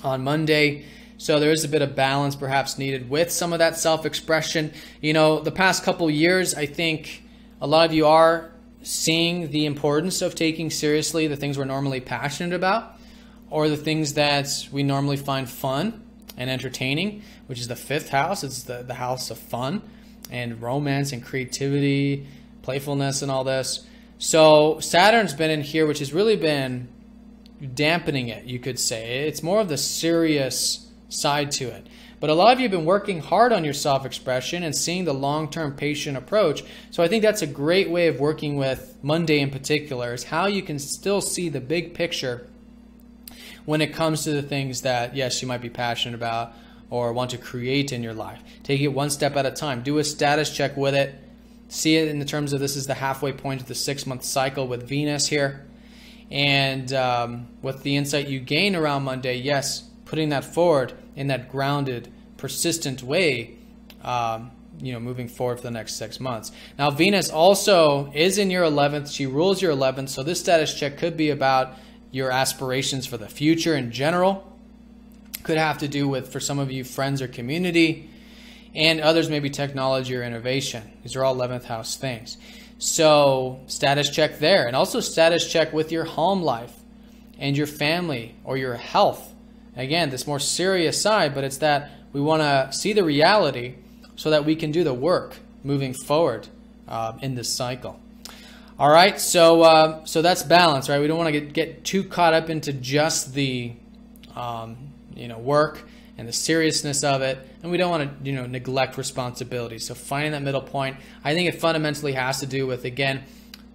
A: on Monday. So there is a bit of balance perhaps needed with some of that self-expression. The past couple years, I think a lot of you are seeing the importance of taking seriously the things we're normally passionate about, or the things that we normally find fun and entertaining, which is the fifth house. It's the house of fun and romance and creativity, playfulness and all this. So Saturn's been in here, which has really been dampening it, you could say. It's more of the serious side to it. But a lot of you have been working hard on your self-expression and seeing the long-term patient approach. So I think that's a great way of working with Monday in particular, is how you can still see the big picture when it comes to the things that, yes, you might be passionate about or want to create in your life. Take it one step at a time. Do a status check with it. See it in the terms of this is the halfway point of the 6-month cycle with Venus here. And with the insight you gain around Monday, yes, putting that forward in that grounded, persistent way, moving forward for the next 6 months. Now, Venus also is in your 11th. She rules your 11th. So this status check could be about your aspirations for the future in general. Could have to do with, for some of you, friends or community, and others maybe technology or innovation. These are all 11th house things. So status check there, and also status check with your home life and your family or your health. Again, this more serious side, but it's that we want to see the reality so that we can do the work moving forward in this cycle. All right, so that's balance, right? We don't want to get too caught up into just the work and the seriousness of it, and we don't want to neglect responsibility. So finding that middle point, I think it fundamentally has to do with, again,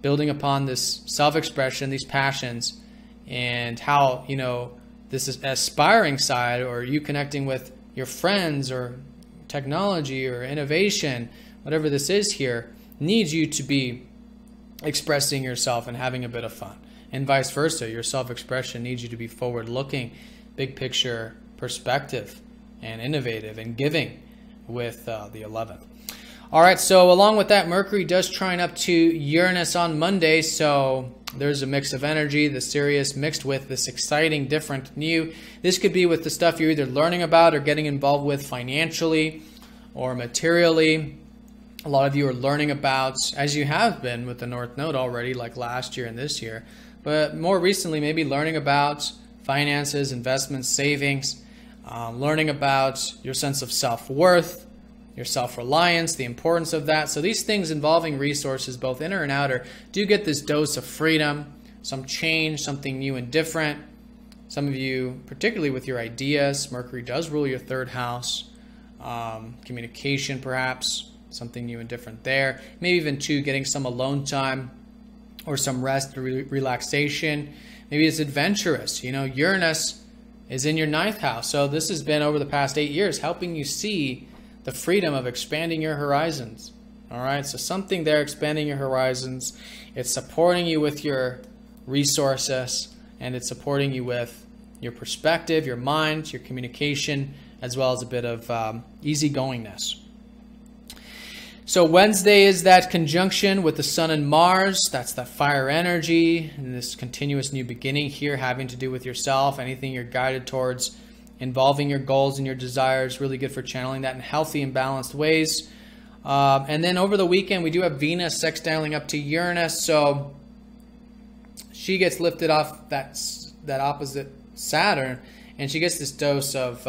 A: building upon this self-expression, these passions, and how this is aspiring side, or you connecting with your friends or technology or innovation, whatever this is here, needs you to be expressing yourself and having a bit of fun. And vice versa, your self-expression needs you to be forward-looking, big picture perspective, and innovative and giving with the 11th. All right, so along with that, Mercury does trine up to Uranus on Monday, so there's a mix of energy, the serious mixed with this exciting, different, new. This could be with the stuff you're either learning about or getting involved with financially or materially. A lot of you are learning about, as you have been with the North Node already, like last year and this year, but more recently maybe learning about finances, investments, savings, learning about your sense of self-worth, your self-reliance, the importance of that. So these things involving resources, both inner and outer, do get this dose of freedom, some change, something new and different. Some of you, particularly with your ideas, Mercury does rule your third house. Communication, perhaps, something new and different there. Maybe even too, getting some alone time or some rest or relaxation. Maybe it's adventurous. You know, Uranus is in your 9th house. So this has been over the past 8 years helping you see the freedom of expanding your horizons. All right, so something there expanding your horizons. It's supporting you with your resources, and it's supporting you with your perspective, your mind, your communication, as well as a bit of easygoingness. So Wednesday is that conjunction with the Sun and Mars. That's that fire energy and this continuous new beginning here, having to do with yourself, anything you're guided towards, involving your goals and your desires. Really good for channeling that in healthy and balanced ways. And then over the weekend, we do have Venus sextiling up to Uranus. So she gets lifted off that opposite Saturn, and she gets this dose of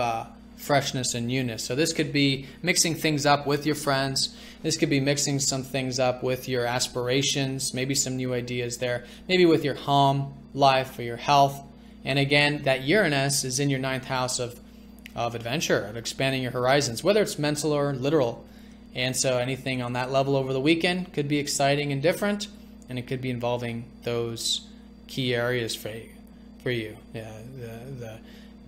A: freshness and newness. So this could be mixing things up with your friends. This could be mixing some things up with your aspirations, maybe some new ideas there, maybe with your home life or your health. And again, that Uranus is in your 9th house of adventure, of expanding your horizons, whether it's mental or literal. And so anything on that level over the weekend could be exciting and different, and it could be involving those key areas for you. Yeah, the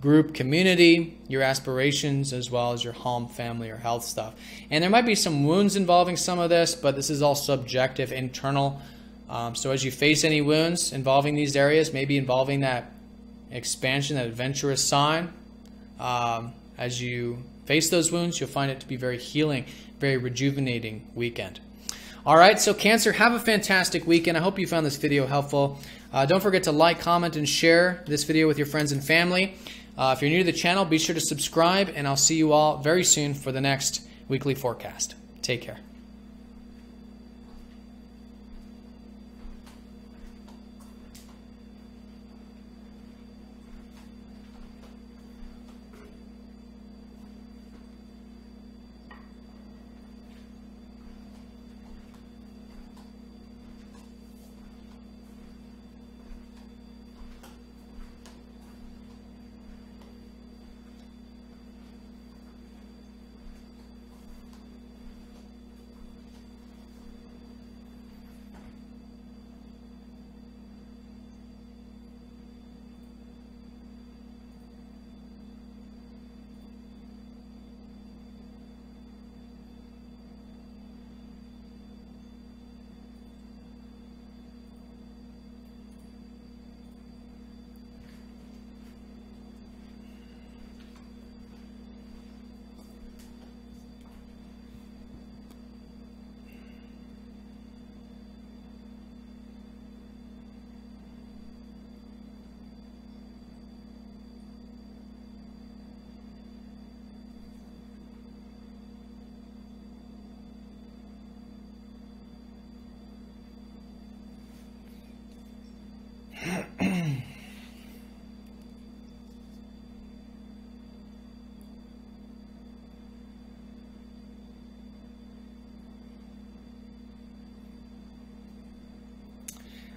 A: group, community, your aspirations, as well as your home, family, or health stuff. And there might be some wounds involving some of this, but this is all subjective, internal. So as you face any wounds involving these areas, maybe involving that expansion, that adventurous sign, as you face those wounds, you'll find it to be very healing, very rejuvenating weekend. All right, so Cancer, have a fantastic weekend. I hope you found this video helpful. Don't forget to like, comment, and share this video with your friends and family. If you're new to the channel, be sure to subscribe, and I'll see you all very soon for the next weekly forecast. Take care.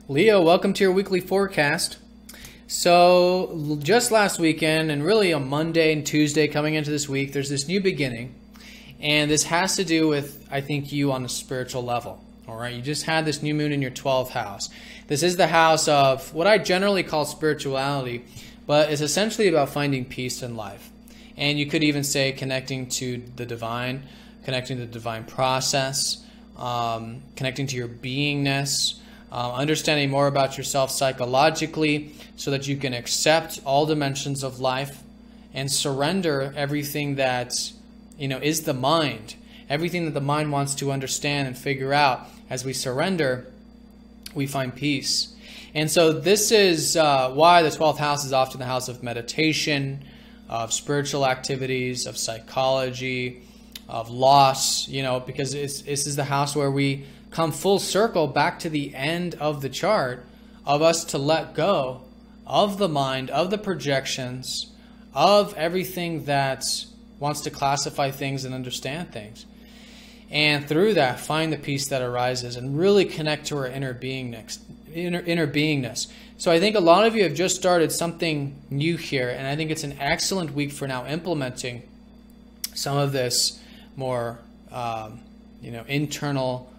A: Leo, welcome to your weekly forecast. So just last weekend, and really on Monday and Tuesday coming into this week, there's this new beginning. And this has to do with, I think, you on a spiritual level. All right, you just had this new moon in your 12th house. This is the house of what I generally call spirituality, but it's essentially about finding peace in life. And you could even say connecting to the divine, connecting to the divine process, connecting to your beingness, understanding more about yourself psychologically so that you can accept all dimensions of life and surrender everything that, is the mind. Everything that the mind wants to understand and figure out. As we surrender, we find peace. And so this is why the 12th house is often the house of meditation, of spiritual activities, of psychology, of loss, because this is the house where we come full circle back to the end of the chart of us to let go of the mind, of the projections, of everything that
B: wants to classify things and understand things. And through that, find the peace that arises and really connect to our inner beingness. So I think a lot of you have just started something new here, and I think it's an excellent week for now implementing some of this more, internal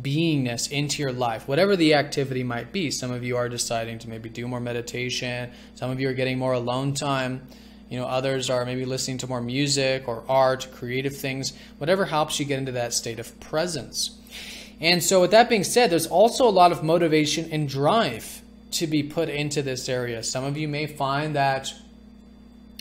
B: beingness into your life, whatever the activity might be. Some of you are deciding to maybe do more meditation. Some of you are getting more alone time. Others are maybe listening to more music or art, creative things, whatever helps you get into that state of presence. And so with that being said, there's also a lot of motivation and drive to be put into this area. Some of you may find that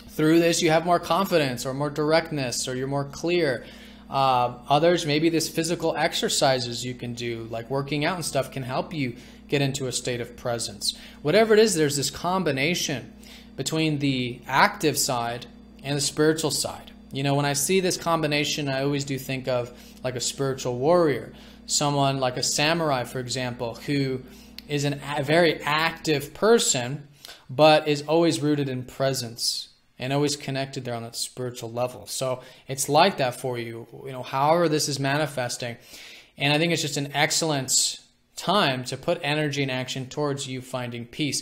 B: through this you have more confidence or more directness, or you're more clear. Others, maybe this physical exercises you can do, like working out and stuff, can help you get into a state of presence. Whatever it is, there's this combination between the active side and the spiritual side. When I see this combination, I always do think of like a spiritual warrior, someone like a samurai, for example, who is a very active person, but is always rooted in presence and always connected there on that spiritual level. So it's like that for you, however this is manifesting. And I think it's just an excellent time to put energy and action towards you finding peace.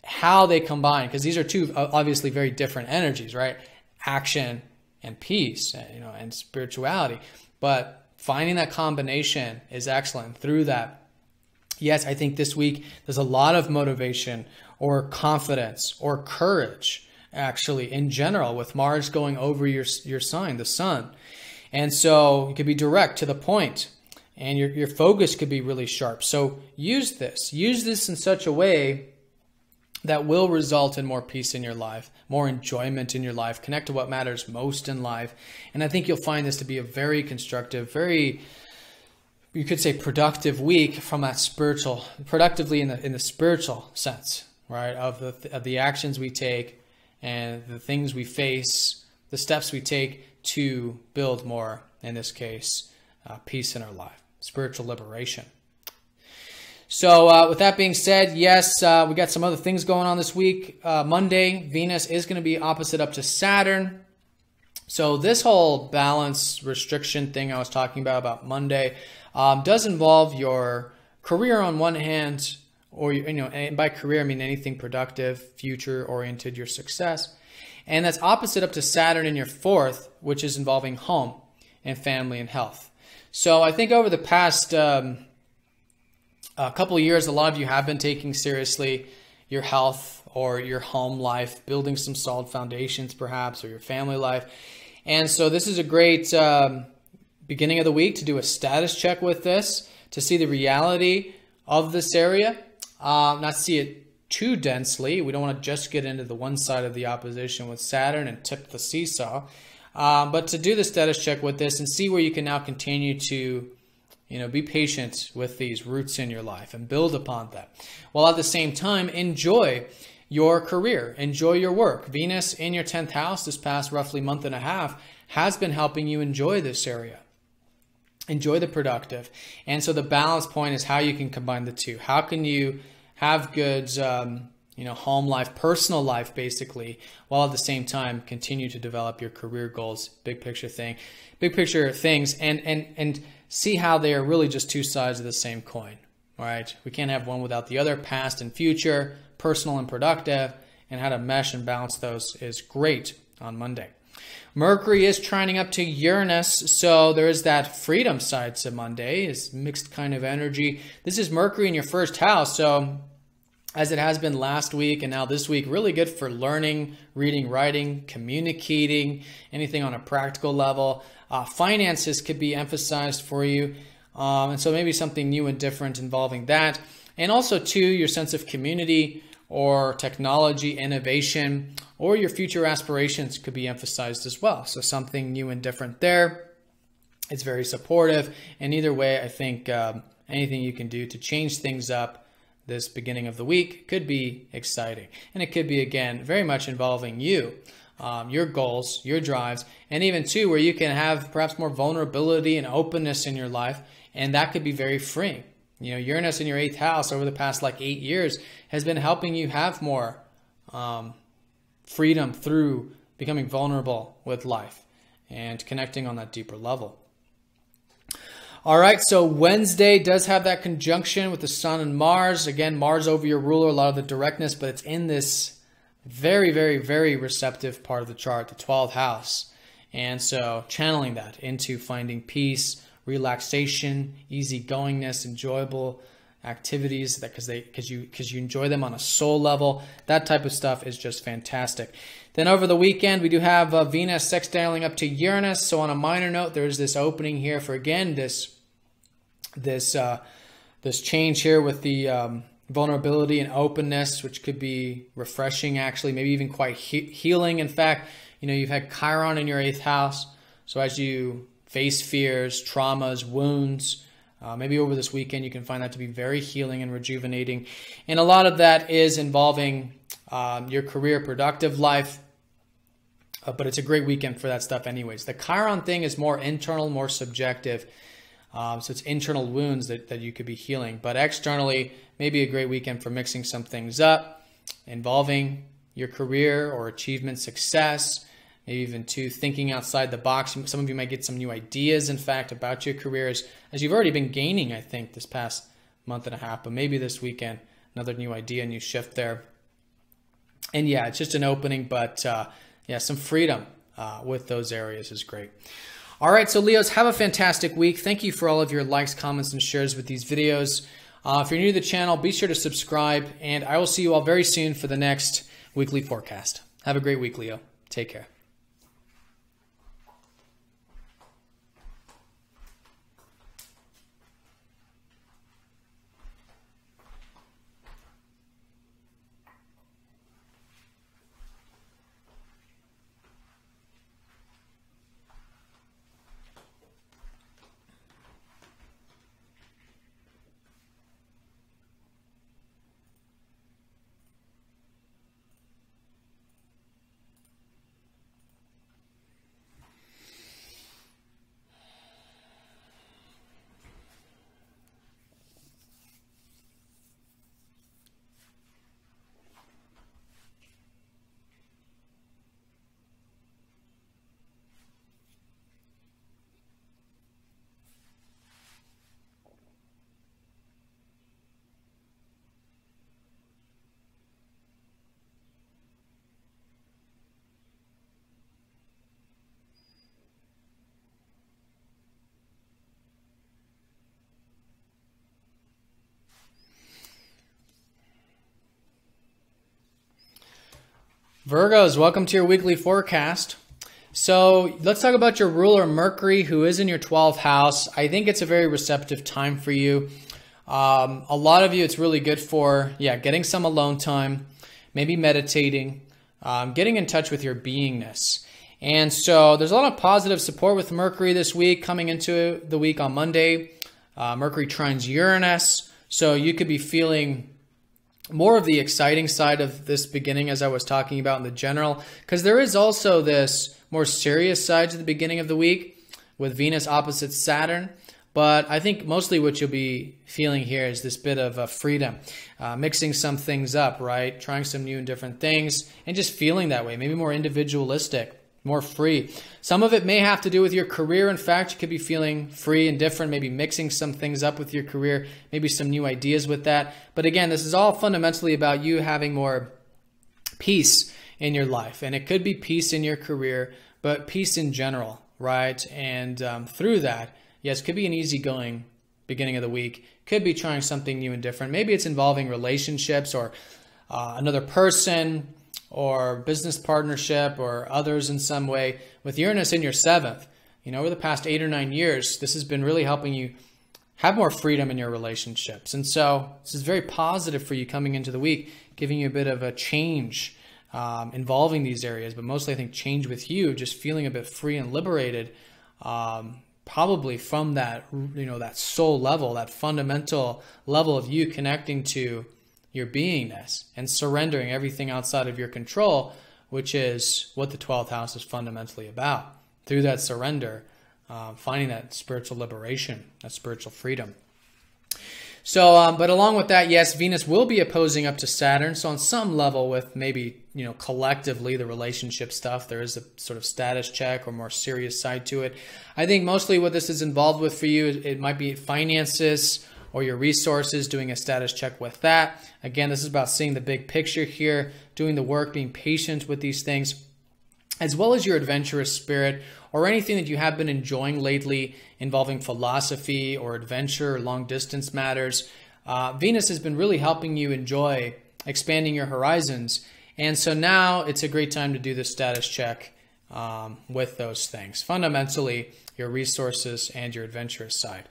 B: How they combine, because these are two obviously very different energies, right? Action and peace, and spirituality. But finding that combination is excellent. Through that, yes, I think this week there's a lot of motivation or confidence or courage, actually, in general, with Mars going over your sign, the sun. And so you could be direct to the point, and your focus could be really sharp. So use this in such a way that will result in more peace in your life, more enjoyment in your life, connect to what matters most in life. And I think you'll find this to be a very constructive, very, you could say, productive week from that spiritual, productively in the spiritual sense, right? Of the actions we take and the things we face, the steps we take to build more, in this case, peace in our life, spiritual liberation. So with that being said, yes, we got some other things going on this week. Monday, Venus is going to be opposite up to Saturn. So this whole balance restriction thing I was talking about Monday does involve your career on one hand, or and by career I mean anything productive, future-oriented, your success. And that's opposite up to Saturn in your fourth, which is involving home and family and health. So I think over the past a couple of years, a lot of you have been taking seriously your health or your home life, building some solid foundations perhaps, or your family life. And so this is a great beginning of the week to do a status check with this, to see the reality of this area, not see it too densely. We don't want to just get into the one side of the opposition with Saturn and tip the seesaw, but to do the status check with this and see where you can now continue to be patient with these roots in your life and build upon that. While at the same time, enjoy your career, enjoy your work. Venus in your 10th house this past roughly month and a half has been helping you enjoy this area. Enjoy the productive. And so the balance point is how you can combine the two. How can you have good, home life, personal life, basically, while at the same time continue to develop your career goals, big picture things, and see how they are really just two sides of the same coin. All right, we can't have one without the other. Past and future, personal and productive, and how to mesh and balance those is great on Monday. Mercury is trining up to Uranus, so there is that freedom side to Monday. It's mixed kind of energy. This is Mercury in your first house, so as it has been last week and now this week, really good for learning, reading, writing, communicating, anything on a practical level. Finances could be emphasized for you, and so maybe something new and different involving that. And also, too, your sense of community or technology, innovation, or your future aspirations could be emphasized as well. So something new and different there. It's very supportive. And either way, I think anything you can do to change things up this beginning of the week could be exciting. And it could be, again, very much involving you, your goals, your drives, and even, too, where you can have perhaps more vulnerability and openness in your life. And that could be very freeing. Uranus in your 8th house over the past 8 years has been helping you have more freedom through becoming vulnerable with life and connecting on that deeper level. All right, so Wednesday does have that conjunction with the Sun and Mars. Again, Mars over your ruler, a lot of the directness, but it's in this very, very, very receptive part of the chart, the 12th house. And so channeling that into finding peace, relaxation, easygoingness, enjoyable activities, that because you enjoy them on a soul level. That type of stuff is just fantastic. Then over the weekend, we do have Venus sextiling up to Uranus. So on a minor note, there's this opening here for, again, this change here with the vulnerability and openness, which could be refreshing, actually, maybe even quite healing. In fact, you've had Chiron in your 8th house. So as you face fears, traumas, wounds, maybe over this weekend, you can find that to be very healing and rejuvenating. And a lot of that is involving your career, productive life. But it's a great weekend for that stuff anyways. The Chiron thing is more internal, more subjective. So it's internal wounds that you could be healing. But externally, maybe a great weekend for mixing some things up, involving your career or achievement, success, maybe even thinking outside the box. Some of you might get some new ideas, in fact, about your careers, as you've already been gaining, I think, this past month and a half. But maybe this weekend, another new idea, new shift there. And yeah, it's just an opening, but yeah, some freedom with those areas is great. All right, so Leos, have a fantastic week. Thank you for all of your likes, comments, and shares with these videos. If you're new to the channel, be sure to subscribe, and I will see you all very soon for the next weekly forecast. Have a great week, Leo. Take care. Virgos, welcome to your weekly forecast. So let's talk about your ruler, Mercury, who is in your 12th house. I think it's a very receptive time for you. A lot of you, it's really good for, getting some alone time, maybe meditating, getting in touch with your beingness. And so there's a lot of positive support with Mercury this week, coming into the week on Monday. Mercury trines Uranus. So you could be feeling more of the exciting side of this beginning, as I was talking about in the general, because there is also this more serious side to the beginning of the week with Venus opposite Saturn. But I think mostly what you'll be feeling here is this bit of freedom, mixing some things up, right? Trying some new and different things and just feeling that way, maybe more individualistic, more free. Some of it may have to do with your career. In fact, you could be feeling free and different, maybe mixing some things up with your career, maybe some new ideas with that. But again, this is all fundamentally about you having more peace in your life. And it could be peace in your career, but peace in general, right? And through that, yes, could be an easygoing beginning of the week. Could be trying something new and different. Maybe it's involving relationships or another person, or business partnership, or others in some way. With Uranus in your 7th, over the past 8 or 9 years, this has been really helping you have more freedom in your relationships. And so this is very positive for you coming into the week, giving you a bit of a change involving these areas, but mostly I think change with you, just feeling a bit free and liberated, probably from that, that soul level, that fundamental level of you connecting to your beingness and surrendering everything outside of your control, which is what the 12th house is fundamentally about. Through that surrender, finding that spiritual liberation, that spiritual freedom. So, but along with that, yes, Venus will be opposing up to Saturn. So on some level with maybe, collectively, the relationship stuff, there is a sort of status check or more serious side to it. I think mostly what this is involved with for you, it might be finances or your resources, doing a status check with that. Again, this is about seeing the big picture here, doing the work, being patient with these things, as well as your adventurous spirit or anything that you have been enjoying lately involving philosophy or adventure or long distance matters. Venus has been really helping you enjoy expanding your horizons. And so now it's a great time to do the status check with those things. Fundamentally, your resources and your adventurous side.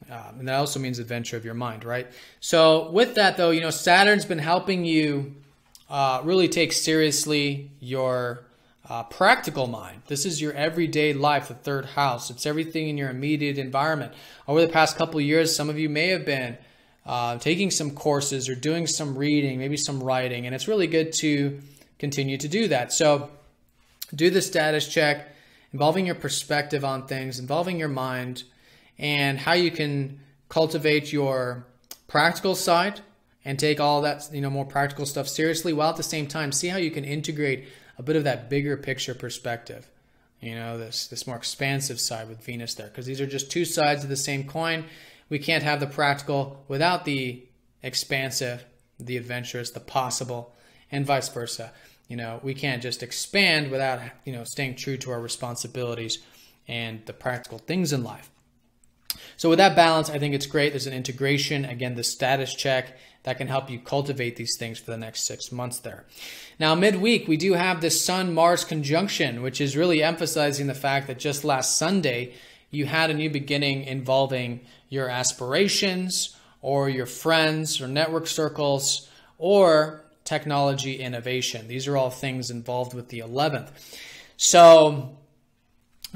B: And that also means adventure of your mind, right? So with that, though, Saturn's been helping you really take seriously your practical mind. This is your everyday life, the third house. It's everything in your immediate environment. Over the past couple of years, some of you may have been taking some courses or doing some reading, maybe some writing, and it's really good to continue to do that. So do the status check involving your perspective on things, involving your mind, and how you can cultivate your practical side and take all that more practical stuff seriously, while at the same time see how you can integrate a bit of that bigger picture perspective, this more expansive side with Venus there, because these are just two sides of the same coin. We can't have the practical without the expansive, the adventurous, the possible, and vice versa. We can't just expand without, staying true to our responsibilities and the practical things in life. So with that balance, I think it's great. There's an integration, again, the status check that can help you cultivate these things for the next 6 months there. Now, midweek, we do have this Sun-Mars conjunction, which is really emphasizing the fact that just last Sunday, you had a new beginning involving your aspirations or your friends or network circles or technology innovation. These are all things involved with the 11th. So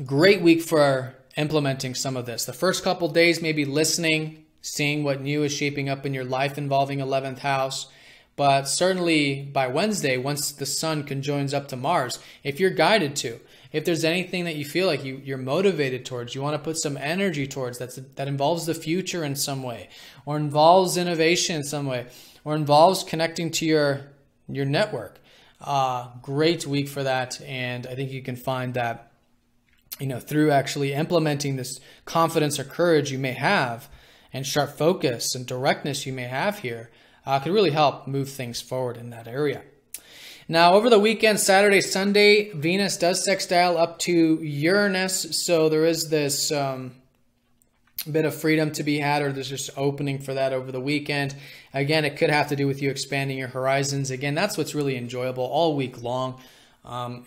B: great week for implementing some of this. The first couple days, maybe listening, seeing what new is shaping up in your life involving 11th house. But certainly by Wednesday, once the sun conjoins up to Mars, if you're guided to, if there's anything that you feel like you're motivated towards, you want to put some energy towards that involves the future in some way, or involves innovation in some way, or involves connecting to your network. Great week for that. And I think you can find that, through actually implementing this confidence or courage you may have and sharp focus and directness you may have here, could really help move things forward in that area. Now, over the weekend, Saturday, Sunday, Venus does sextile up to Uranus. So there is this bit of freedom to be had, or there's just opening for that over the weekend. Again, it could have to do with you expanding your horizons. Again, that's what's really enjoyable all week long.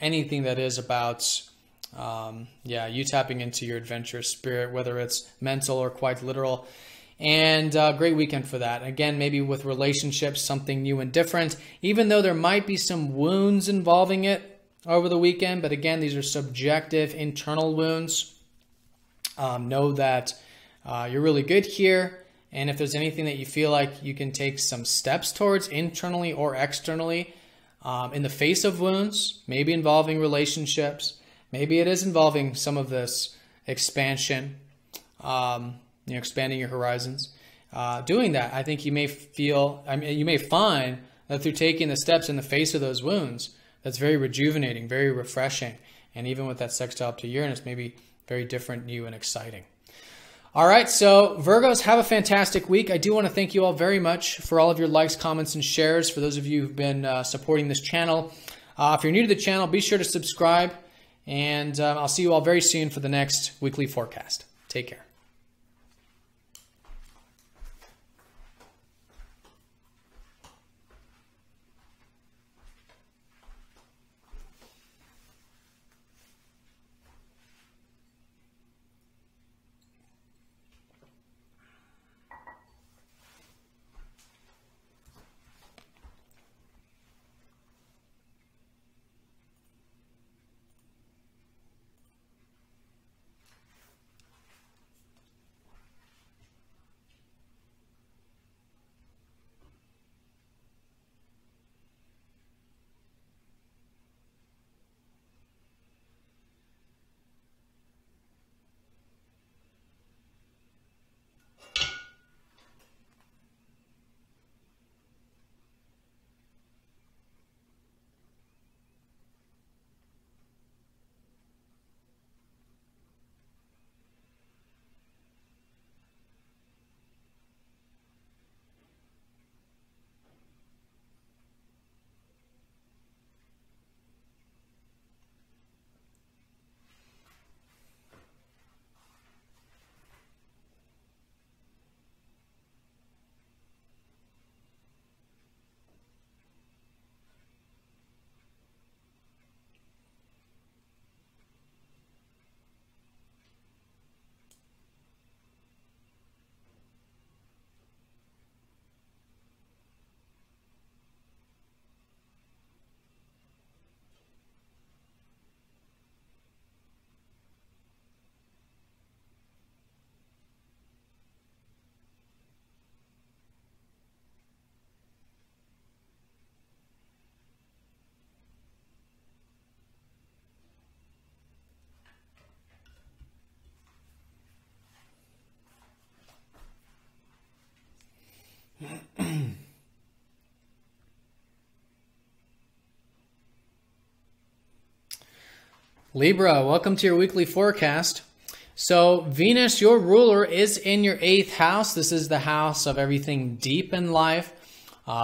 B: Anything that is about, you tapping into your adventurous spirit, whether it's mental or quite literal. And great weekend for that. Again, maybe with relationships, something new and different, even though there might be some wounds involving it over the weekend. But again, these are subjective internal wounds. Know that you're really good here. And if there's anything that you feel like you can take some steps towards internally or externally in the face of wounds, maybe involving relationships, maybe it is involving some of this expansion, expanding your horizons. Doing that, I think you may find that through taking the steps in the face of those wounds, that's very rejuvenating, very refreshing. And even with that sextile to Uranus, maybe very different, new, and exciting. All right, so Virgos, have a fantastic week. I do want to thank you all very much for all of your likes, comments, and shares. For those of you who've been supporting this channel. If you're new to the channel, be sure to subscribe. And I'll see you all very soon for the next weekly forecast. Take care. Libra, welcome to your weekly forecast. So Venus, your ruler, is in your 8th house. This is the house of everything deep in life,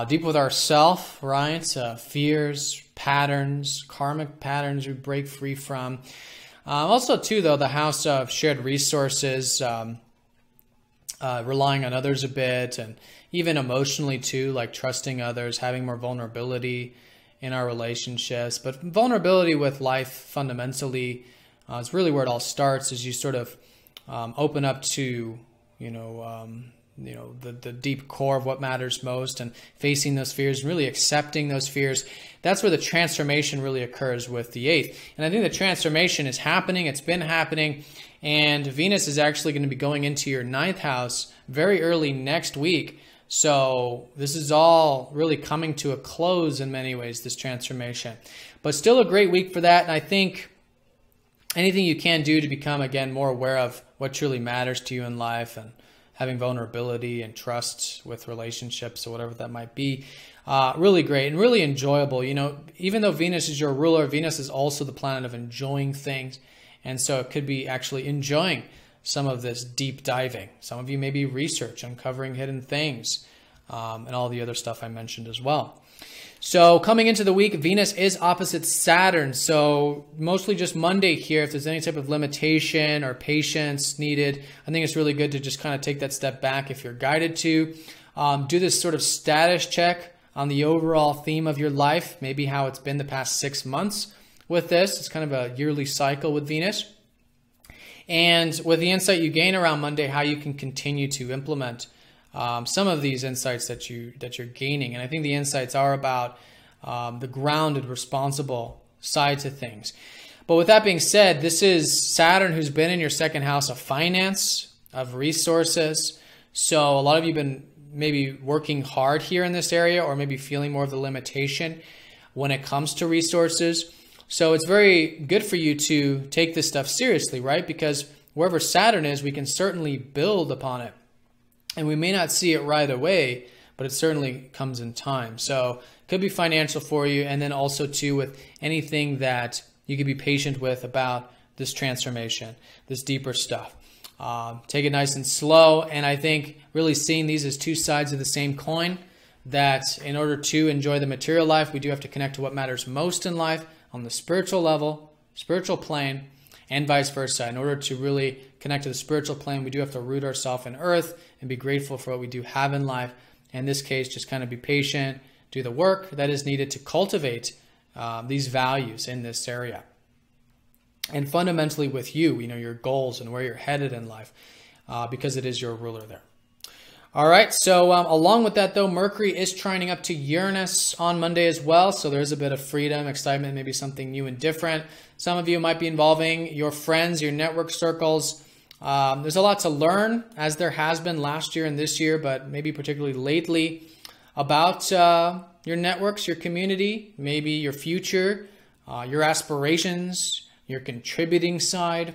B: deep with ourself, right? Fears, patterns, karmic patterns we break free from. Also, too, though, the house of shared resources, relying on others a bit, and even emotionally, too, like trusting others, having more vulnerability in our relationships. But vulnerability with life fundamentally is really where it all starts, as you sort of open up to, the deep core of what matters most, and facing those fears and really accepting those fears. That's where the transformation really occurs with the 8th. And I think the transformation is happening. It's been happening. And Venus is actually going to be going into your 9th house very early next week. So this is all really coming to a close in many ways, this transformation. But still a great week for that. And I think anything you can do to become, again, more aware of what truly matters to you in life, and having vulnerability and trust with relationships or whatever that might be, really great and really enjoyable. Even though Venus is your ruler, Venus is also the planet of enjoying things. And so it could be actually enjoying some of this deep diving. Some of you may be research, uncovering hidden things, and all the other stuff I mentioned as well. So coming into the week, Venus is opposite Saturn. So mostly just Monday here. If there's any type of limitation or patience needed, I think it's really good to just kind of take that step back if you're guided to. Do this sort of status check on the overall theme of your life, maybe how it's been the past 6 months with this. It's kind of a yearly cycle with Venus. And with the insight you gain around Monday, how you can continue to implement some of these insights that you're gaining. And I think the insights are about the grounded, responsible side to things. But with that being said, this is Saturn, who's been in your 2nd house of finance, of resources. So a lot of you have been maybe working hard here in this area, or maybe feeling more of the limitation when it comes to resources. So it's very good for you to take this stuff seriously, right? Because wherever Saturn is, we can certainly build upon it. And we may not see it right away, but it certainly comes in time. So it could be financial for you, and then also too with anything that you could be patient with about this transformation, this deeper stuff. Take it nice and slow. And I think really seeing these as two sides of the same coin, that in order to enjoy the material life, we do have to connect to what matters most in life on the spiritual level, spiritual plane, and vice versa. In order to really connect to the spiritual plane, we do have to root ourselves in earth and be grateful for what we do have in life. In this case, just kind of be patient, do the work that is needed to cultivate these values in this area. And fundamentally with you, your goals and where you're headed in life, because it is your ruler there. All right, so along with that, though, Mercury is trining up to Uranus on Monday as well. So there's a bit of freedom, excitement, maybe something new and different. Some of you might be involving your friends, your network circles. There's a lot to learn, as there has been last year and this year, but maybe particularly lately, about your networks, your community, maybe your future, your aspirations, your contributing side,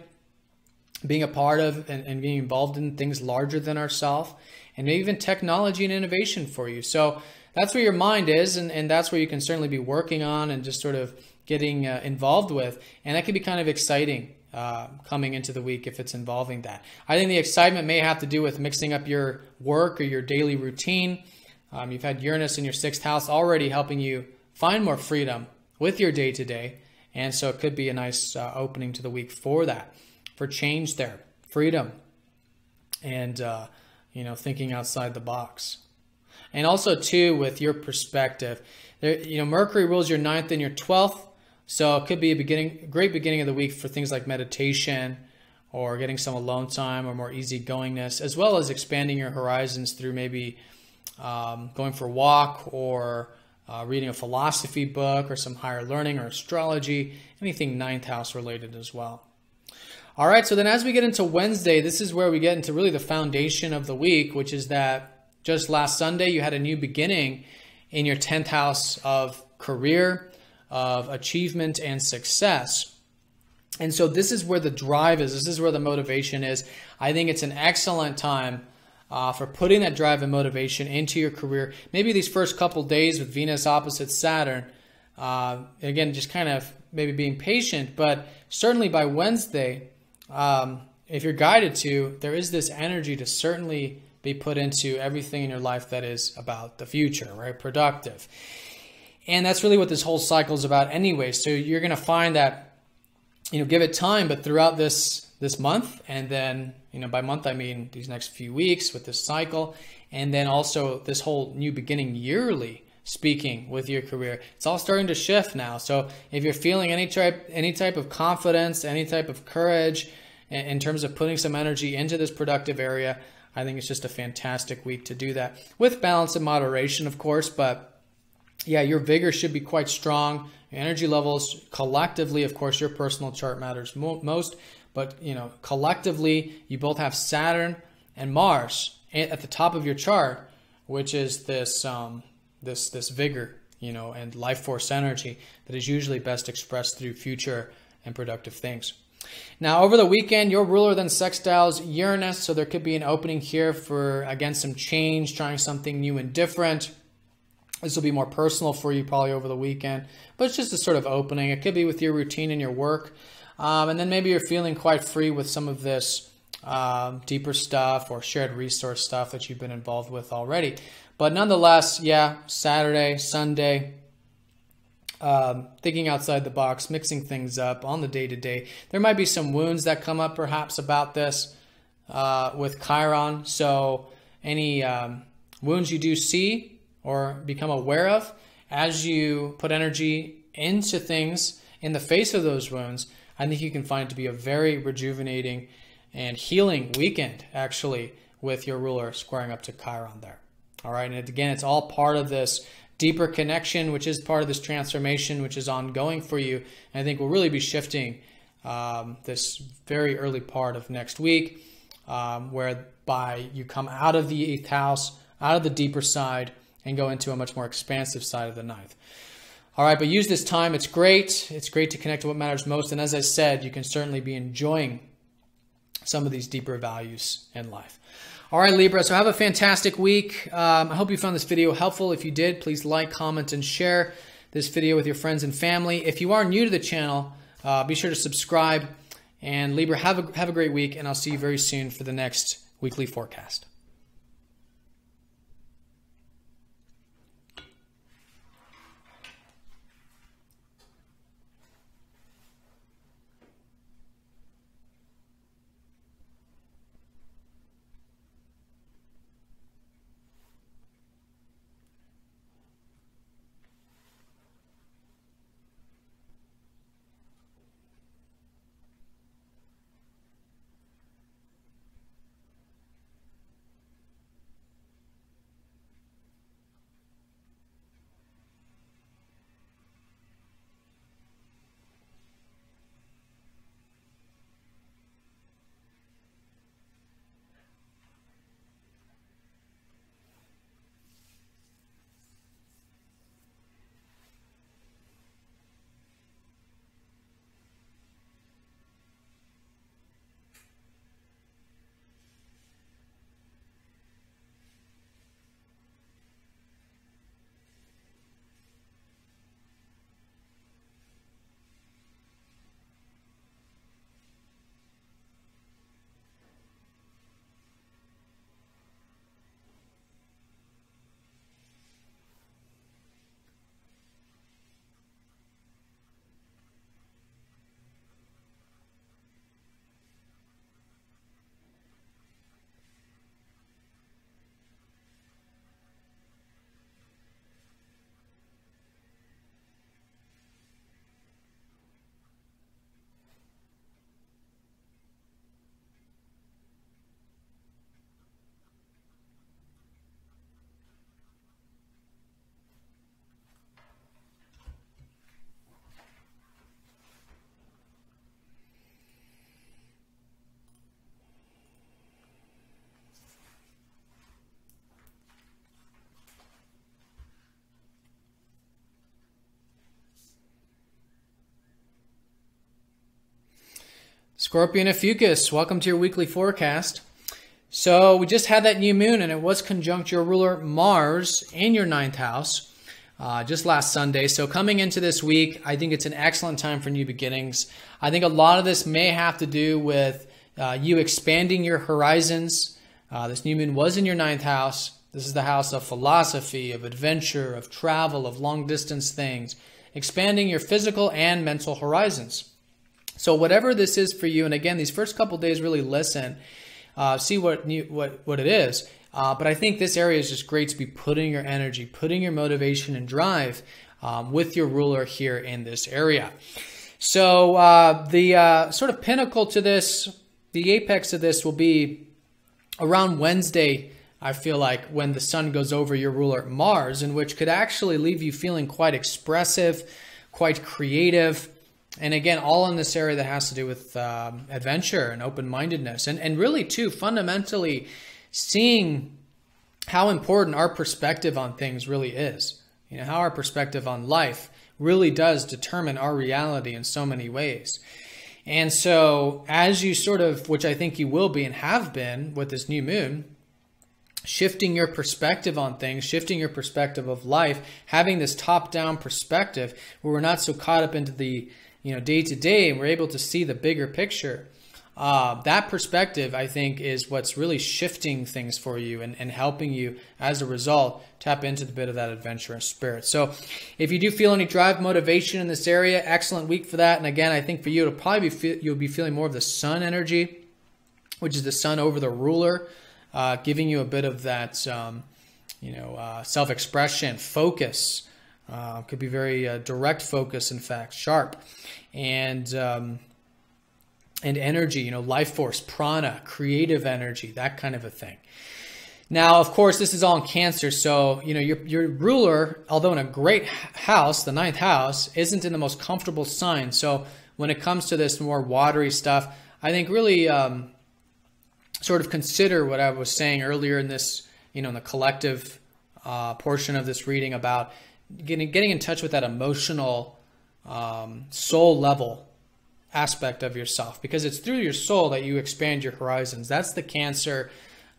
B: being a part of and being involved in things larger than ourselves, and maybe even technology and innovation for you. So that's where your mind is, and that's where you can certainly be working on and just sort of getting involved with. And that can be kind of exciting coming into the week if it's involving that. I think the excitement may have to do with mixing up your work or your daily routine. You've had Uranus in your 6th house already helping you find more freedom with your day-to-day. And so it could be a nice opening to the week for that, for change there, freedom, and thinking outside the box. And also too, with your perspective, Mercury rules your 9th and your 12th. So it could be a great beginning of the week for things like meditation, or getting some alone time, or more easygoingness, as well as expanding your horizons through maybe going for a walk, or reading a philosophy book, or some higher learning, or astrology, anything 9th house related as well. All right, so then as we get into Wednesday, this is where we get into really the foundation of the week, which is that just last Sunday, you had a new beginning in your 10th house of career, of achievement and success. And so this is where the drive is. This is where the motivation is. I think it's an excellent time for putting that drive and motivation into your career. Maybe these first couple days with Venus opposite Saturn, Again, just kind of maybe being patient, but certainly by Wednesday, if you're guided to, there is this energy to certainly be put into everything in your life that is about the future, right? Productive. And that's really what this whole cycle is about anyway. So you're going to find that, give it time, but throughout this month, and then, by month, I mean these next few weeks with this cycle, and then also this whole new beginning yearly, speaking with your career, it's all starting to shift now. So if you're feeling any type of confidence, any type of courage in terms of putting some energy into this productive area, I think it's just a fantastic week to do that with balance and moderation, of course. But yeah, your vigor should be quite strong. Your energy levels collectively, of course, your personal chart matters most, but collectively, you both have Saturn and Mars at the top of your chart, which is this this vigor, and life force energy that is usually best expressed through future and productive things. Now, over the weekend, your ruler then sextiles Uranus, so there could be an opening here for, again, some change, trying something new and different. This will be more personal for you probably over the weekend, but it's just a sort of opening. It could be with your routine and your work, and then maybe you're feeling quite free with some of this deeper stuff or shared resource stuff that you've been involved with already. But nonetheless, yeah, Saturday, Sunday, thinking outside the box, mixing things up on the day-to-day. There might be some wounds that come up perhaps about this with Chiron. So any wounds you do see or become aware of, as you put energy into things in the face of those wounds, I think you can find it to be a very rejuvenating and healing weekend, actually, with your ruler squaring up to Chiron there. All right, and again, it's all part of this deeper connection, which is part of this transformation, which is ongoing for you. And I think we'll really be shifting this very early part of next week, whereby you come out of the 8th house, out of the deeper side, and go into a much more expansive side of the 9th. All right, but use this time. It's great. It's great to connect to what matters most. And as I said, you can certainly be enjoying some of these deeper values in life. All right, Libra, so have a fantastic week. I hope you found this video helpful. If you did, please like, comment, and share this video with your friends and family. If you are new to the channel, be sure to subscribe. And Libra, have a great week, and I'll see you very soon for the next weekly forecast. Scorpio and Ophiuchus, welcome to your weekly forecast. So we just had that new moon, and it was conjunct your ruler Mars in your 9th house. just last Sunday. So coming into this week, I think it's an excellent time for new beginnings. I think a lot of this may have to do with you expanding your horizons. This new moon was in your 9th house. This is the house of philosophy, of adventure, of travel, of long distance things, expanding your physical and mental horizons. So whatever this is for you, and again, these first couple days, really listen, see what it is. But I think this area is just great to be putting your energy, putting your motivation and drive with your ruler here in this area. So the sort of pinnacle to this, the apex of this will be around Wednesday, I feel like, when the sun goes over your ruler Mars, in which could actually leave you feeling quite expressive, quite creative. And again, all in this area that has to do with adventure and open-mindedness. And really, too, fundamentally seeing how important our perspective on things really is. You know, how our perspective on life really does determine our reality in so many ways. And so as you sort of, which I think you will be and have been with this new moon, shifting your perspective on things, shifting your perspective of life, having this top-down perspective where we're not so caught up into the day-to-day and we're able to see the bigger picture. That perspective, I think, is what's really shifting things for you and helping you, as a result, tap into the bit of that adventurous spirit. So if you do feel any drive, motivation in this area, excellent week for that. And again, I think for you, it'll probably be you'll be feeling more of the sun energy, which is the sun over the ruler, giving you a bit of that, self-expression, focus. Could be very direct focus, in fact, sharp. And energy, life force, prana, creative energy, that kind of a thing. Now, of course, this is all in Cancer, so your ruler, although in a great house, the 9th house, isn't in the most comfortable sign. So when it comes to this more watery stuff, I think really sort of consider what I was saying earlier in this, in the collective portion of this reading about getting in touch with that emotional soul level aspect of yourself, because it's through your soul that you expand your horizons. That's the Cancer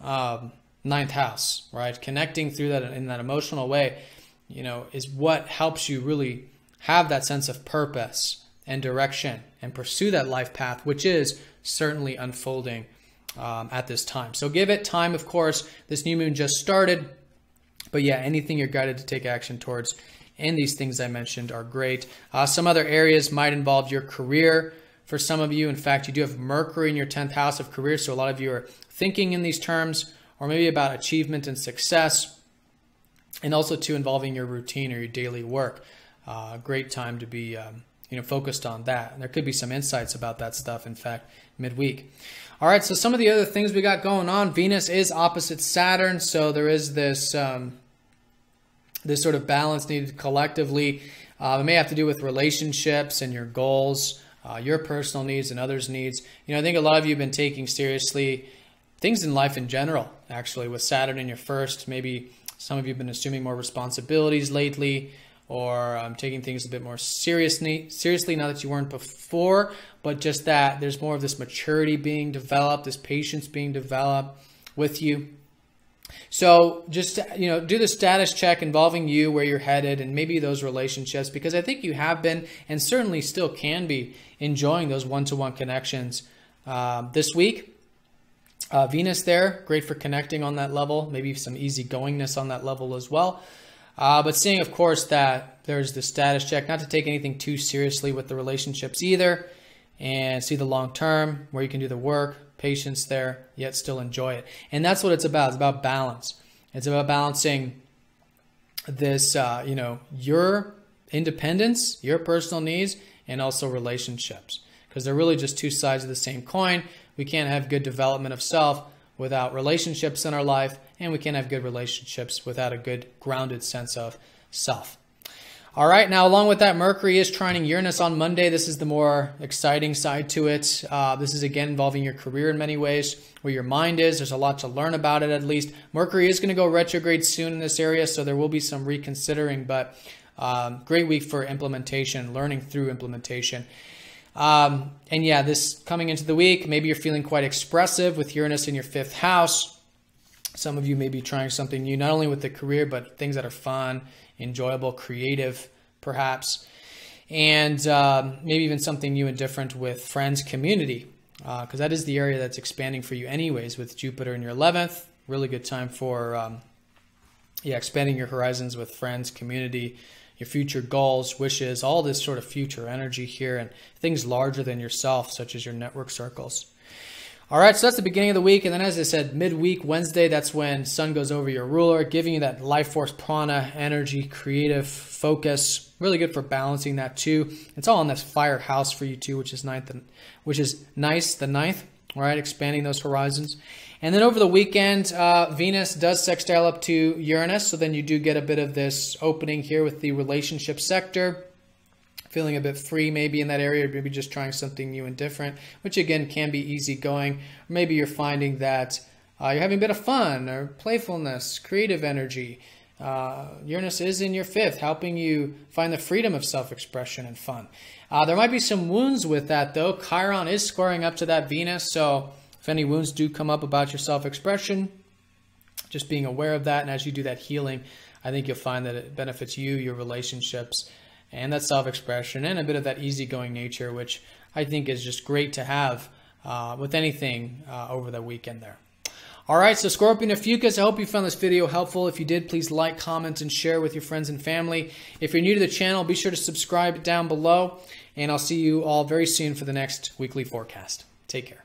B: 9th house, right? Connecting through that in that emotional way, is what helps you really have that sense of purpose and direction and pursue that life path, which is certainly unfolding at this time. So give it time, of course. This new moon just started, but yeah, anything you're guided to take action towards, and these things I mentioned are great. Some other areas might involve your career. For some of you, in fact, you do have Mercury in your 10th house of career, so a lot of you are thinking in these terms, or maybe about achievement and success, and also too involving your routine or your daily work. Great time to be focused on that. And there could be some insights about that stuff, in fact, midweek. All right, so some of the other things we got going on. Venus is opposite Saturn, so there is this this sort of balance needed collectively. It may have to do with relationships and your goals, your personal needs and others' needs. I think a lot of you have been taking seriously things in life in general, actually, with Saturn in your first. Maybe some of you have been assuming more responsibilities lately, or taking things a bit more seriously, not that you weren't before, but just that there's more of this maturity being developed, this patience being developed with you. So just, do the status check involving you, where you're headed, and maybe those relationships, because I think you have been and certainly still can be enjoying those one-to-one connections this week. Venus there, great for connecting on that level, maybe some easygoingness on that level as well. But seeing, of course, that there's the status check, not to take anything too seriously with the relationships either, and see the long term, where you can do the work, patience there, yet still enjoy it. And that's what it's about. It's about balance. It's about balancing this, your independence, your personal needs, and also relationships, because they're really just two sides of the same coin. We can't have good development of self without relationships in our life, and we can't have good relationships without a good grounded sense of self. All right, now along with that, Mercury is trining Uranus on Monday. This is the more exciting side to it. This is again involving your career in many ways, where your mind is. There's a lot to learn about it, at least. Mercury is going to go retrograde soon in this area, so there will be some reconsidering, but great week for implementation, learning through implementation. And yeah, this coming into the week, maybe you're feeling quite expressive with Uranus in your 5th house. Some of you may be trying something new, not only with the career, but things that are fun enjoyable, creative, perhaps. And maybe even something new and different with friends, community, because that is the area that's expanding for you anyways with Jupiter in your 11th. Really good time for expanding your horizons with friends, community, your future goals, wishes, all this sort of future energy here, and things larger than yourself, such as your network circles. All right, so that's the beginning of the week. And then, as I said, midweek, Wednesday, that's when Sun goes over your ruler, giving you that life force, prana, energy, creative focus. Really good for balancing that too. It's all in this fire house for you too, which is nice, the ninth, all right, expanding those horizons. And then over the weekend, Venus does sextile up to Uranus. So then you do get a bit of this opening here with the relationship sector. Feeling a bit free maybe in that area, or maybe just trying something new and different, which again can be easygoing. Or maybe you're finding that you're having a bit of fun or playfulness, creative energy. Uranus is in your 5th, helping you find the freedom of self-expression and fun. There might be some wounds with that though. Chiron is squaring up to that Venus, so if any wounds do come up about your self-expression, just being aware of that, and as you do that healing, I think you'll find that it benefits you, your relationships, and that self-expression, and a bit of that easygoing nature, which I think is just great to have with anything over the weekend there. All right, so Scorpion Ophiuchus, I hope you found this video helpful. If you did, please like, comment, and share with your friends and family. If you're new to the channel, be sure to subscribe down below, and I'll see you all very soon for the next weekly forecast. Take care.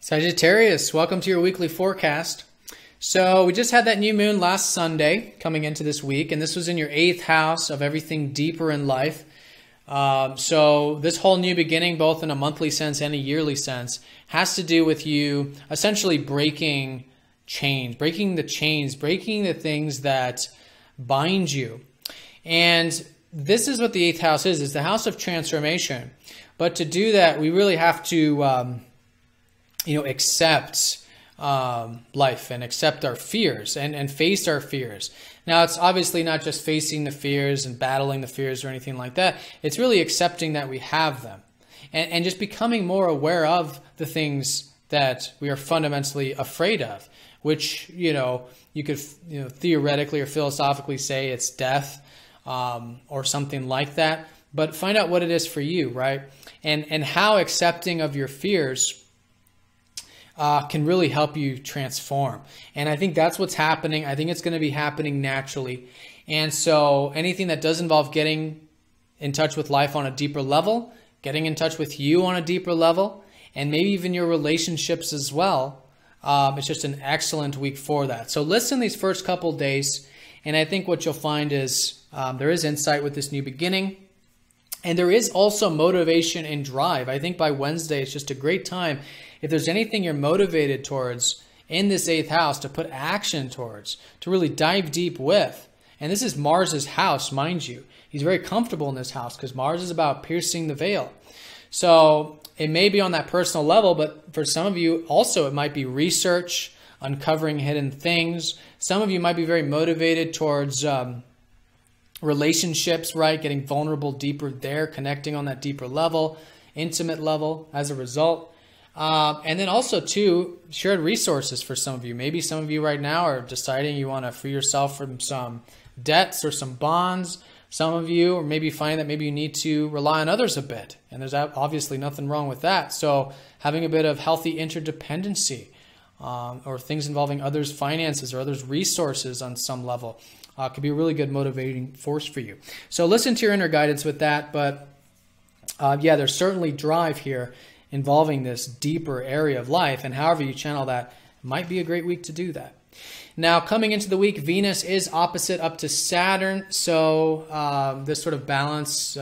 B: Sagittarius, welcome to your weekly forecast. So we just had that new moon last Sunday coming into this week, and this was in your 8th house of everything deeper in life. So this whole new beginning, both in a monthly sense and a yearly sense, has to do with you essentially breaking the chains, breaking the things that bind you. And this is what the 8th house is. It's the house of transformation. But to do that, we really have to accept life and accept our fears and face our fears. Now, it's obviously not just facing the fears and battling the fears or anything like that. It's really accepting that we have them and just becoming more aware of the things that we are fundamentally afraid of, which, you could, theoretically or philosophically say it's death or something like that. But find out what it is for you, right? And how accepting of your fears can really help you transform. And I think that's what's happening. I think it's going to be happening naturally. And so anything that does involve getting in touch with life on a deeper level, getting in touch with you on a deeper level, and maybe even your relationships as well, it's just an excellent week for that. So listen these first couple days, and I think what you'll find is there is insight with this new beginning. And there is also motivation and drive. I think by Wednesday, it's just a great time. If there's anything you're motivated towards in this 8th house to put action towards, to really dive deep with. And this is Mars's house, mind you. He's very comfortable in this house because Mars is about piercing the veil. So it may be on that personal level, but for some of you also it might be research, uncovering hidden things. Some of you might be very motivated towards relationships, right? Getting vulnerable deeper there, connecting on that deeper level, intimate level as a result. And then also too, shared resources for some of you. Maybe some of you right now are deciding you want to free yourself from some debts or some bonds, Some of you maybe find that maybe you need to rely on others a bit, and there's obviously nothing wrong with that. So having a bit of healthy interdependency, or things involving others' finances or others' resources on some level, could be a really good motivating force for you. So listen to your inner guidance with that, but yeah, there's certainly drive here involving this deeper area of life, and however you channel that, might be a great week to do that. Now, coming into the week, Venus is opposite up to Saturn, so this sort of balance,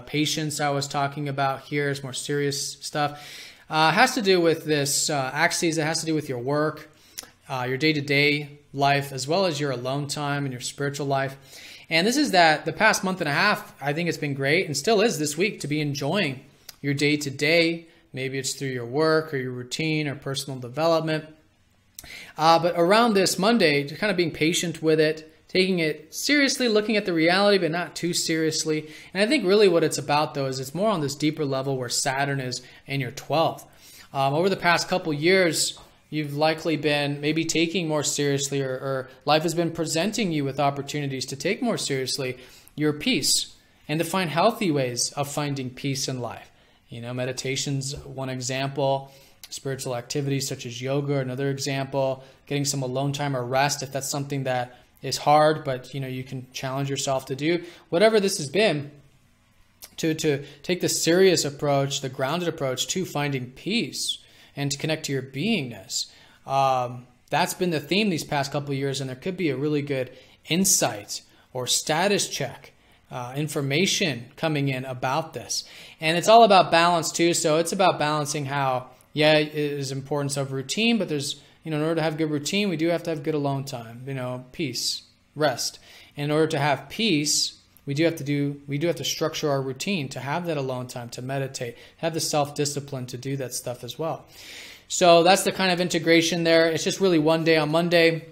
B: patience I was talking about here is more serious stuff. Has to do with this axis. It has to do with your work, your day-to-day life, as well as your alone time and your spiritual life. And this is that the past month and a half, I think it's been great, and still is this week, to be enjoying your day-to-day. Maybe it's through your work or your routine or personal development. But around this Monday, just kind of being patient with it, taking it seriously, looking at the reality, but not too seriously. And I think really what it's about, though, is it's more on this deeper level where Saturn is in your 12th. Over the past couple years, you've likely been maybe taking more seriously, or life has been presenting you with opportunities to take more seriously your peace and to find healthy ways of finding peace in life. You know, meditation's one example. Spiritual activities such as yoga, another example. Getting some alone time or rest, if that's something that is hard, but you know you can challenge yourself to do. Whatever this has been, to take the serious approach, the grounded approach to finding peace and to connect to your beingness. That's been the theme these past couple of years, and there could be a really good insight or status check, information coming in about this. And it's all about balance too. So it's about balancing how, yeah, it is importance of routine, but there's, you know, in order to have good routine, we do have to have good alone time, you know, peace, rest. And in order to have peace, we do have to structure our routine to have that alone time, to meditate, have the self-discipline to do that stuff as well. So that's the kind of integration there. It's just really one day on Monday.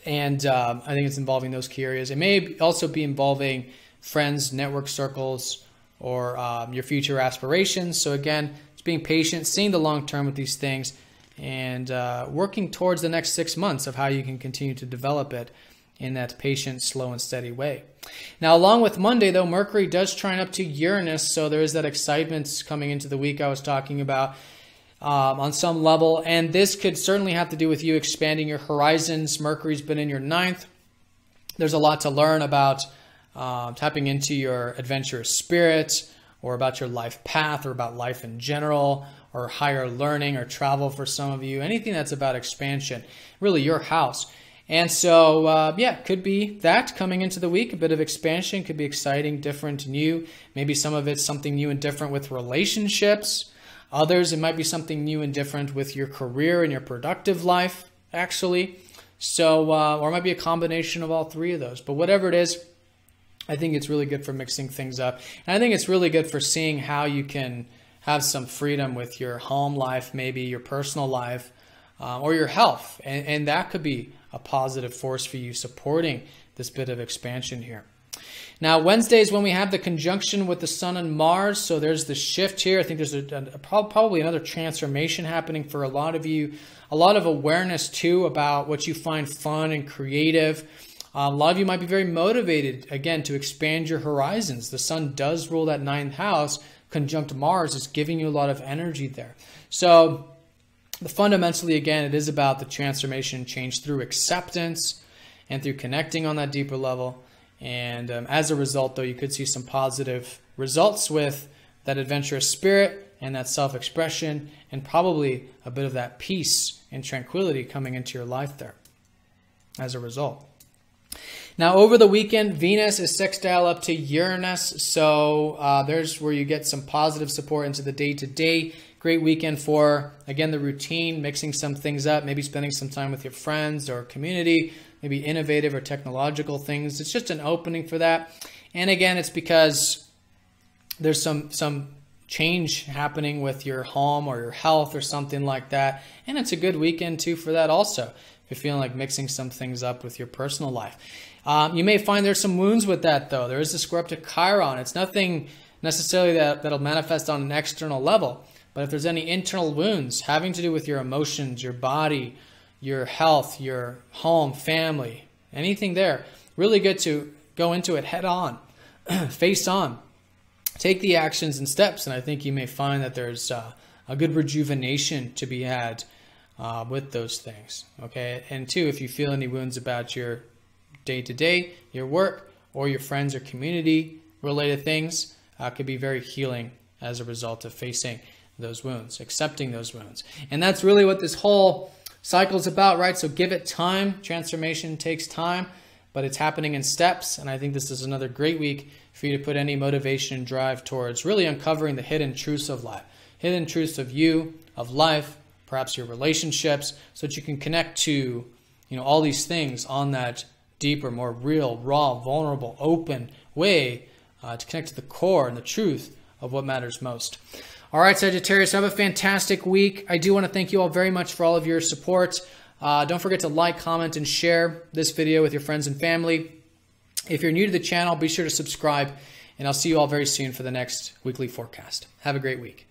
B: And I think it's involving those key areas. It may also be involving friends, network circles, or your future aspirations. So again, being patient, seeing the long term with these things, and working towards the next 6 months of how you can continue to develop it in that patient, slow, and steady way. Now, along with Monday, though, Mercury does trine up to Uranus, so there is that excitement coming into the week I was talking about on some level, and this could certainly have to do with you expanding your horizons. Mercury's been in your 9th. There's a lot to learn about tapping into your adventurous spirit, or about your life path, or about life in general, or higher learning or travel for some of you, anything that's about expansion, really your house. And so, yeah, could be that coming into the week, a bit of expansion, could be exciting, different, new. Maybe some of it's something new and different with relationships. Others, it might be something new and different with your career and your productive life, actually. So, or it might be a combination of all three of those. But whatever it is, I think it's really good for mixing things up. And I think it's really good for seeing how you can have some freedom with your home life, maybe your personal life, or your health. And that could be a positive force for you supporting this bit of expansion here. Now, Wednesday is when we have the conjunction with the Sun and Mars. So there's the shift here. I think there's probably another transformation happening for a lot of you. A lot of awareness, too, about what you find fun and creative. A lot of you might be very motivated, again, to expand your horizons. The Sun does rule that 9th house. Conjunct Mars is giving you a lot of energy there. So fundamentally, again, it is about the transformation and change through acceptance and through connecting on that deeper level. And as a result, though, you could see some positive results with that adventurous spirit and that self-expression, and probably a bit of that peace and tranquility coming into your life there as a result. Now, over the weekend, Venus is sextile up to Uranus, so there's where you get some positive support into the day-to-day. Great weekend for, again, the routine, mixing some things up, maybe spending some time with your friends or community, maybe innovative or technological things. It's just an opening for that. And again, it's because there's some change happening with your home or your health or something like that. And it's a good weekend, too, for that also, if you're feeling like mixing some things up with your personal life. You may find there's some wounds with that, though. There is a square up to Chiron. It's nothing necessarily that'll manifest on an external level. But if there's any internal wounds having to do with your emotions, your body, your health, your home, family, anything there, really good to go into it head on. face on. Take the actions and steps, and I think you may find that there's a good rejuvenation to be had with those things. Okay, and two, if you feel any wounds about your day-to-day, your work, or your friends or community-related things, could be very healing as a result of facing those wounds, accepting those wounds. And that's really what this whole cycle is about, right? So give it time. Transformation takes time, but it's happening in steps. And I think this is another great week for you to put any motivation and drive towards really uncovering the hidden truths of life, hidden truths of you, of life, perhaps your relationships, so that you can connect to, all these things on that deeper, more real, raw, vulnerable, open way to connect to the core and the truth of what matters most. All right, Sagittarius, have a fantastic week. I do want to thank you all very much for all of your support. Don't forget to like, comment, and share this video with your friends and family. If you're new to the channel, be sure to subscribe, and I'll see you all very soon for the next weekly forecast. Have a great week.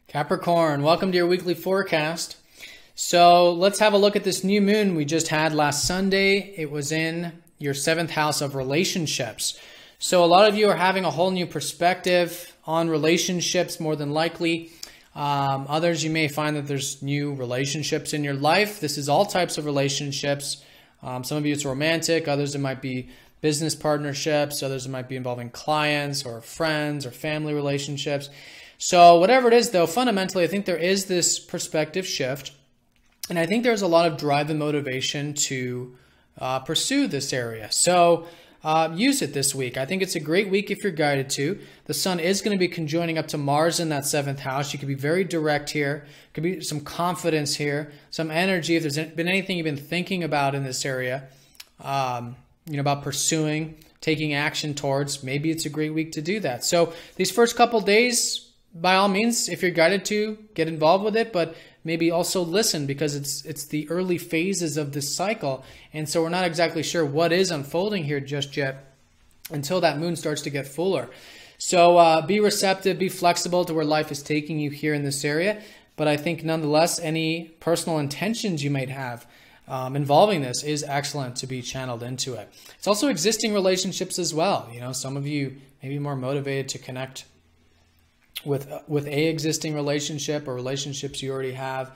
B: Capricorn, welcome to your weekly forecast. So let's have a look at this new moon we just had last Sunday. It was in your 7th house of relationships. So a lot of you are having a whole new perspective on relationships, more than likely. Others, you may find that there's new relationships in your life. This is all types of relationships. Some of you it's romantic, others it might be business partnerships, others it might be involving clients or friends or family relationships. So whatever it is, though, fundamentally, I think there is this perspective shift. And I think there's a lot of drive and motivation to pursue this area. So use it this week. I think it's a great week if you're guided to. The sun is going to be conjoining up to Mars in that 7th house. You could be very direct here. Could be some confidence here, some energy. If there's been anything you've been thinking about in this area, about pursuing, taking action towards, maybe it's a great week to do that. So these first couple days, by all means, if you're guided to, get involved with it, but maybe also listen, because it's the early phases of this cycle. And so we're not exactly sure what is unfolding here just yet until that moon starts to get fuller. So be receptive, be flexible to where life is taking you here in this area. But I think nonetheless, any personal intentions you might have involving this is excellent to be channeled into it. It's also existing relationships as well. You know, some of you may be more motivated to connect with a existing relationship or relationships you already have.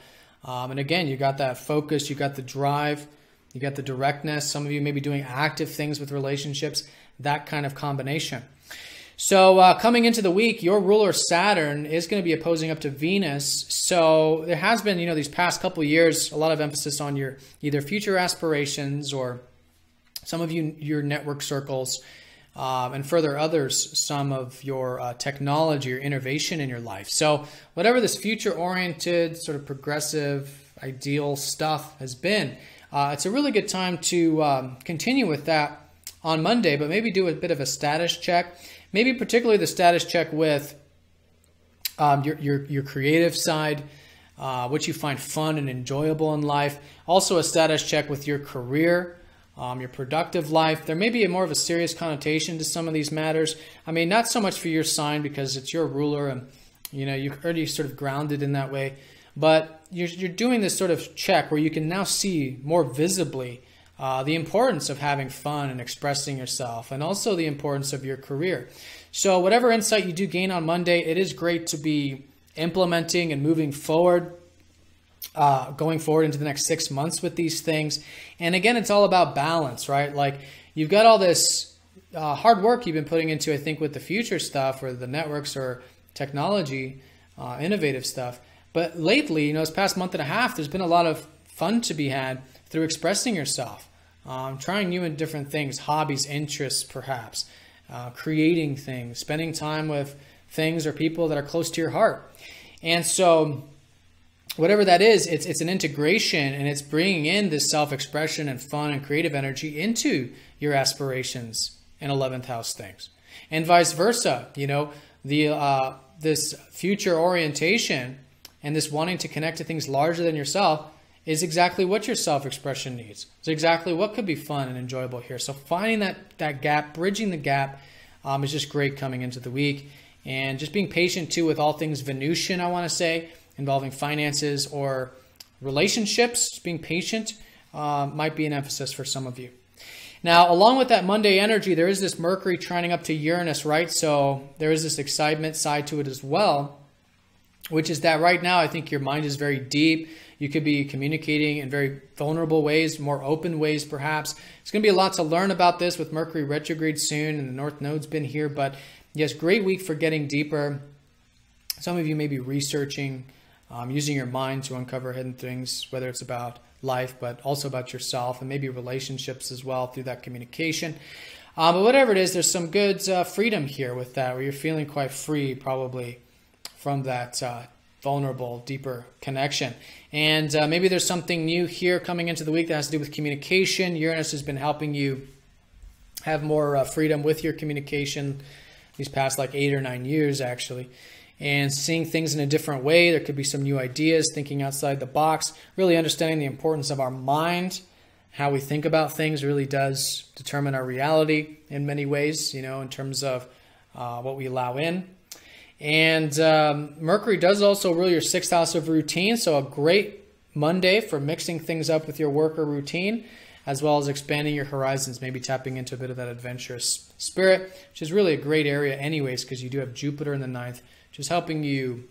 B: And again, you got that focus, you got the drive, you got the directness. Some of you may be doing active things with relationships, that kind of combination. So coming into the week, your ruler Saturn is going to be opposing up to Venus. So there has been, you know, these past couple of years, a lot of emphasis on your either future aspirations or some of you, your network circles, and further others, some of your technology or innovation in your life. So whatever this future-oriented, sort of progressive, ideal stuff has been, it's a really good time to continue with that on Monday, but maybe do a bit of a status check. Maybe particularly the status check with your creative side, what you find fun and enjoyable in life. Also a status check with your career, your productive life. There may be more of a serious connotation to some of these matters. I mean, not so much for your sign because it's your ruler and, you know, you're already sort of grounded in that way. But you're doing this sort of check where you can now see more visibly the importance of having fun and expressing yourself, and also the importance of your career. So whatever insight you do gain on Monday, it is great to be implementing and moving forward, going forward into the next 6 months with these things. And again, it's all about balance, right? Like you've got all this hard work you've been putting into, I think, with the future stuff or the networks or technology, innovative stuff. But lately, you know, this past month and a half, there's been a lot of fun to be had through expressing yourself. Trying new and different things, hobbies, interests, perhaps, creating things, spending time with things or people that are close to your heart. And so whatever that is, it's an integration, and it's bringing in this self-expression and fun and creative energy into your aspirations and 11th house things. And vice versa, you know, this future orientation and this wanting to connect to things larger than yourself is exactly what your self-expression needs. It's exactly what could be fun and enjoyable here. So finding that gap, bridging the gap, is just great coming into the week. And just being patient too with all things Venusian, I want to say, involving finances or relationships. Just being patient might be an emphasis for some of you. Now, along with that Monday energy, there is this Mercury trining up to Uranus, right? So there is this excitement side to it as well, which is that right now I think your mind is very deep. You could be communicating in very vulnerable ways, more open ways perhaps. It's going to be a lot to learn about this with Mercury retrograde soon, and the North Node's been here. But yes, great week for getting deeper. Some of you may be researching, using your mind to uncover hidden things, whether it's about life, but also about yourself and maybe relationships as well through that communication. But whatever it is, there's some good freedom here with that, where you're feeling quite free probably from that vulnerable, deeper connection. And maybe there's something new here coming into the week that has to do with communication. Uranus has been helping you have more freedom with your communication these past like 8 or 9 years actually, and seeing things in a different way. There could be some new ideas, thinking outside the box, really understanding the importance of our mind. How we think about things really does determine our reality in many ways, you know, in terms of what we allow in. And Mercury does also rule your 6th house of routine, so a great Monday for mixing things up with your work or routine, as well as expanding your horizons, maybe tapping into a bit of that adventurous spirit, which is really a great area anyways, because you do have Jupiter in the 9th, which is helping you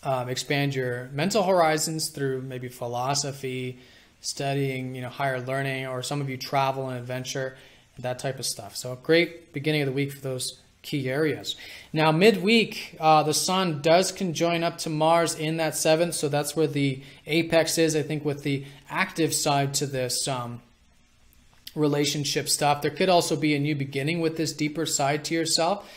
B: expand your mental horizons through maybe philosophy, studying, you know, higher learning, or some of you travel and adventure, that type of stuff. So a great beginning of the week for those key areas. Now, midweek, the sun does conjoin up to Mars in that 7th, so that's where the apex is, I think, with the active side to this relationship stuff. There could also be a new beginning with this deeper side to yourself,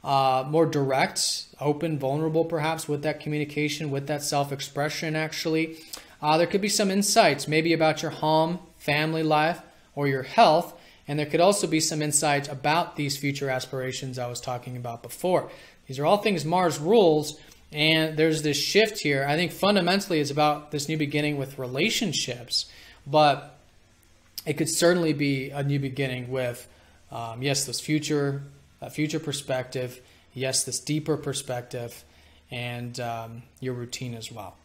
B: more direct, open, vulnerable, perhaps, with that communication, with that self-expression, actually. There could be some insights, maybe about your home, family life, or your health. And there could also be some insights about these future aspirations I was talking about before. These are all things Mars rules, and there's this shift here. I think fundamentally it's about this new beginning with relationships, but it could certainly be a new beginning with, yes, this future perspective, yes, this deeper perspective, and your routine as well.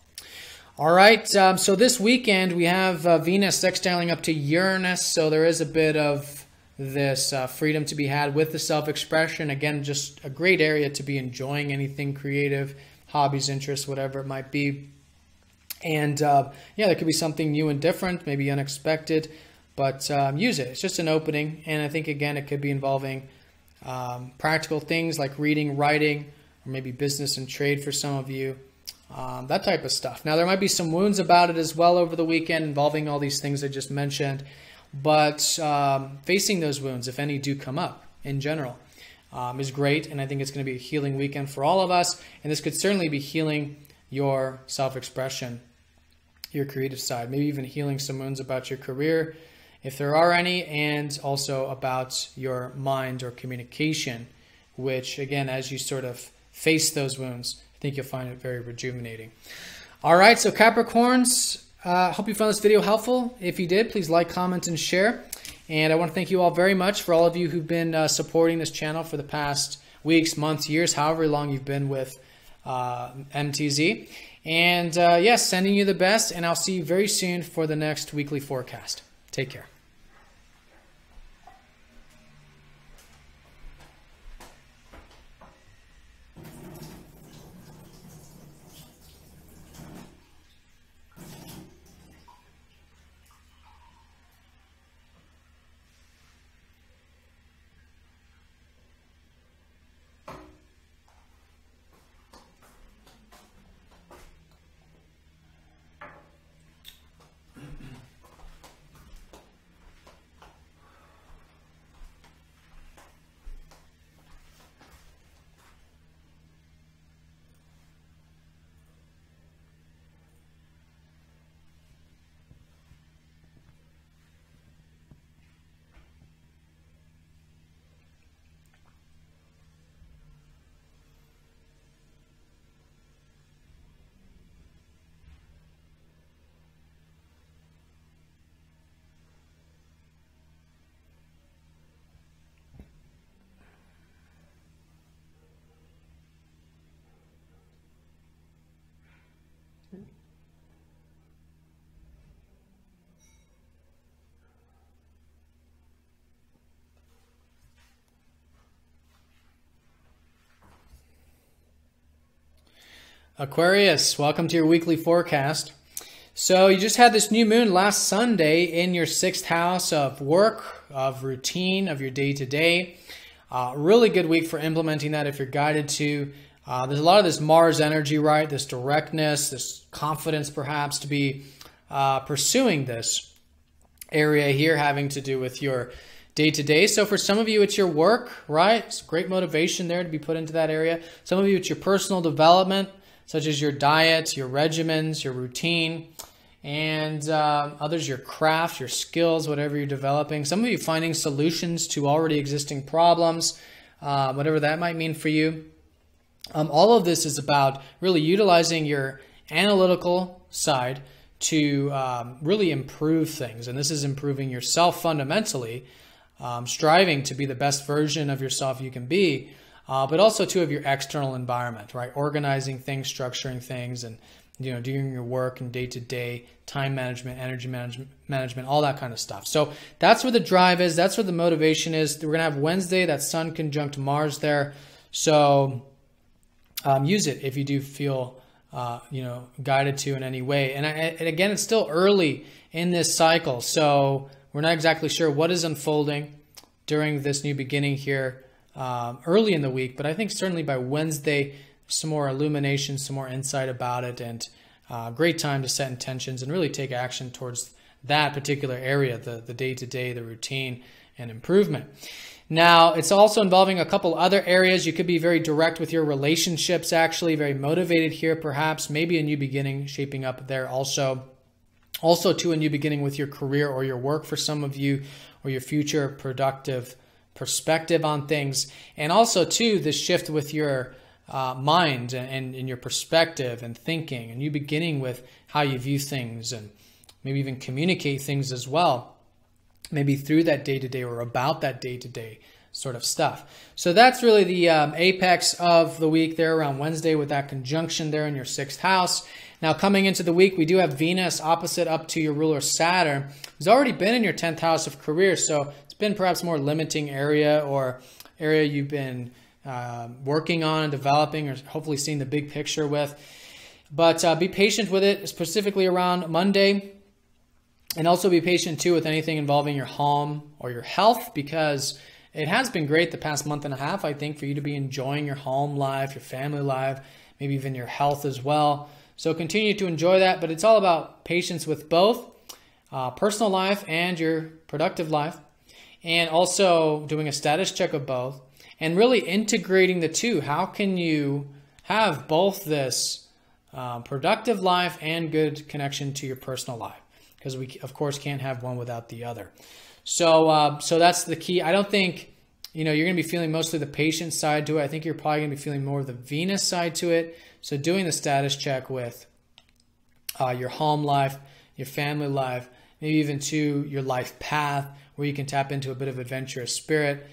B: All right, so this weekend we have Venus sextiling up to Uranus, so there is a bit of this freedom to be had with the self-expression. Again, just a great area to be enjoying anything creative, hobbies, interests, whatever it might be. And yeah, there could be something new and different, maybe unexpected, but use it. It's just an opening, and I think, again, it could be involving practical things like reading, writing, or maybe business and trade for some of you. That type of stuff. Now, there might be some wounds about it as well over the weekend involving all these things I just mentioned, but facing those wounds, if any do come up in general, is great, and I think it's going to be a healing weekend for all of us, and this could certainly be healing your self-expression, your creative side, maybe even healing some wounds about your career, if there are any, and also about your mind or communication, which, again, as you sort of face those wounds, I think you'll find it very rejuvenating. All right, so Capricorns, hope you found this video helpful. If you did, please like, comment, and share. And I want to thank you all very much for all of you who've been supporting this channel for the past weeks, months, years, however long you've been with MTZ. And yes, sending you the best, and I'll see you very soon for the next weekly forecast. Take care. Aquarius, welcome to your weekly forecast. So you just had this new moon last Sunday in your 6th house of work, of routine, of your day-to-day. Really good week for implementing that if you're guided to. There's a lot of this Mars energy, right? This directness, this confidence perhaps to be pursuing this area here having to do with your day-to-day. So for some of you, it's your work, right? It's great motivation there to be put into that area. Some of you, it's your personal development, such as your diet, your regimens, your routine, and others, your craft, your skills, whatever you're developing. Some of you finding solutions to already existing problems, whatever that might mean for you. All of this is about really utilizing your analytical side to really improve things. And this is improving yourself fundamentally, striving to be the best version of yourself you can be, but also too of your external environment, right? Organizing things, structuring things, and doing your work and day-to-day time management, energy management, all that kind of stuff. So that's where the drive is. That's where the motivation is. We're going to have Wednesday, that Sun conjunct Mars there. So use it if you do feel guided to in any way. And again, it's still early in this cycle, so we're not exactly sure what is unfolding during this new beginning here early in the week, but I think certainly by Wednesday, some more illumination, some more insight about it, and great time to set intentions and really take action towards that particular area, the day-to-day, the routine, and improvement. Now, it's also involving a couple other areas. You could be very direct with your relationships, actually, very motivated here, perhaps, maybe a new beginning shaping up there also. Also, to a new beginning with your career or your work for some of you, or your future productive perspective on things. And also, too, this shift with your mind and your perspective and thinking, and you beginning with how you view things and maybe even communicate things as well, maybe through that day-to-day or about that day-to-day. sort of stuff. So that's really the apex of the week there around Wednesday with that conjunction there in your 6th house. Now coming into the week, we do have Venus opposite up to your ruler Saturn, who's already been in your 10th house of career. So it's been perhaps more limiting area or area you've been working on and developing or hopefully seeing the big picture with. But be patient with it, specifically around Monday. And also be patient too with anything involving your home or your health, because it has been great the past month and a half, I think, for you to be enjoying your home life, your family life, maybe even your health as well. So continue to enjoy that, but it's all about patience with both personal life and your productive life, and also doing a status check of both and really integrating the two. How can you have both this productive life and good connection to your personal life? Because we, of course, can't have one without the other. So that's the key. I don't think, you're going to be feeling mostly the patient side to it. I think you're probably going to be feeling more of the Venus side to it. So doing the status check with your home life, your family life, maybe even to your life path, where you can tap into a bit of adventurous spirit,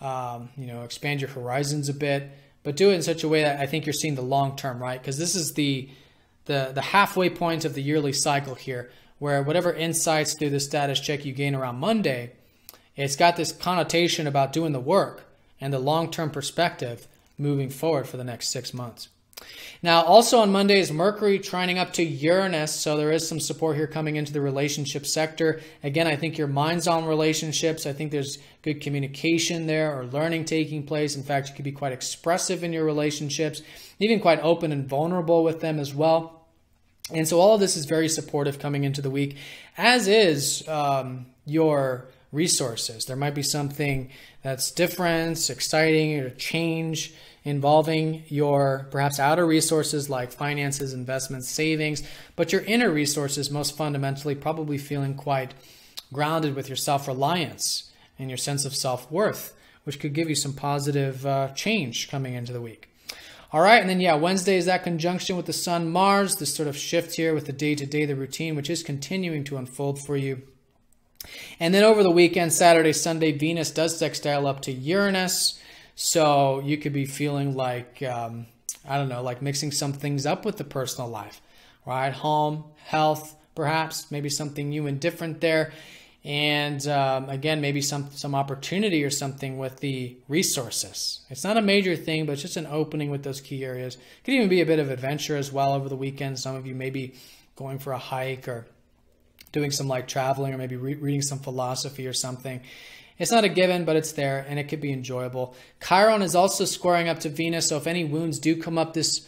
B: expand your horizons a bit, but do it in such a way that I think you're seeing the long term, right? Because this is the halfway point of the yearly cycle here, where whatever insights through the status check you gain around Monday, it's got this connotation about doing the work and the long-term perspective moving forward for the next 6 months. Now, also on Monday is Mercury trining up to Uranus, so there is some support here coming into the relationship sector. Again, I think your mind's on relationships. I think there's good communication there or learning taking place. In fact, you could be quite expressive in your relationships, even quite open and vulnerable with them as well. And so all of this is very supportive coming into the week, as is your resources. There might be something that's different, exciting, or change involving your perhaps outer resources like finances, investments, savings, but your inner resources most fundamentally probably feeling quite grounded with your self-reliance and your sense of self-worth, which could give you some positive change coming into the week. All right, and then Wednesday is that conjunction with the Sun, Mars, this sort of shift here with the day-to-day, the routine, which is continuing to unfold for you. And then over the weekend, Saturday, Sunday, Venus does sextile up to Uranus. So you could be feeling like, like mixing some things up with the personal life, right? Home, health, perhaps, maybe something new and different there. And again, maybe some opportunity or something with the resources. It's not a major thing, but it's just an opening with those key areas. It could even be a bit of adventure as well over the weekend. Some of you may be going for a hike or doing some light traveling, or maybe reading some philosophy or something. It's not a given, but it's there, and it could be enjoyable. Chiron is also squaring up to Venus, so if any wounds do come up this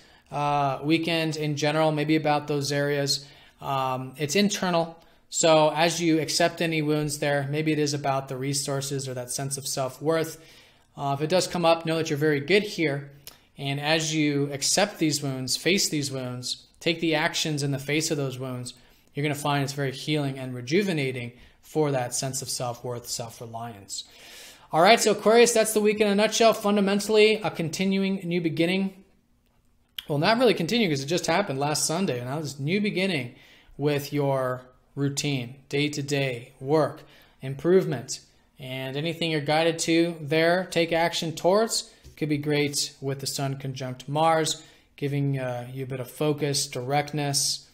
B: weekend in general, maybe about those areas, it's internal. So as you accept any wounds there, maybe it is about the resources or that sense of self-worth. If it does come up, know that you're very good here. And as you accept these wounds, face these wounds, take the actions in the face of those wounds, you're going to find it's very healing and rejuvenating for that sense of self-worth, self-reliance. All right, so Aquarius, that's the week in a nutshell. Fundamentally, a continuing new beginning. Well, not really continue because it just happened last Sunday. And now this new beginning with your routine, day-to-day work, improvement, and anything you're guided to there, take action towards. Could be great with the Sun conjunct Mars, giving you a bit of focus, directness,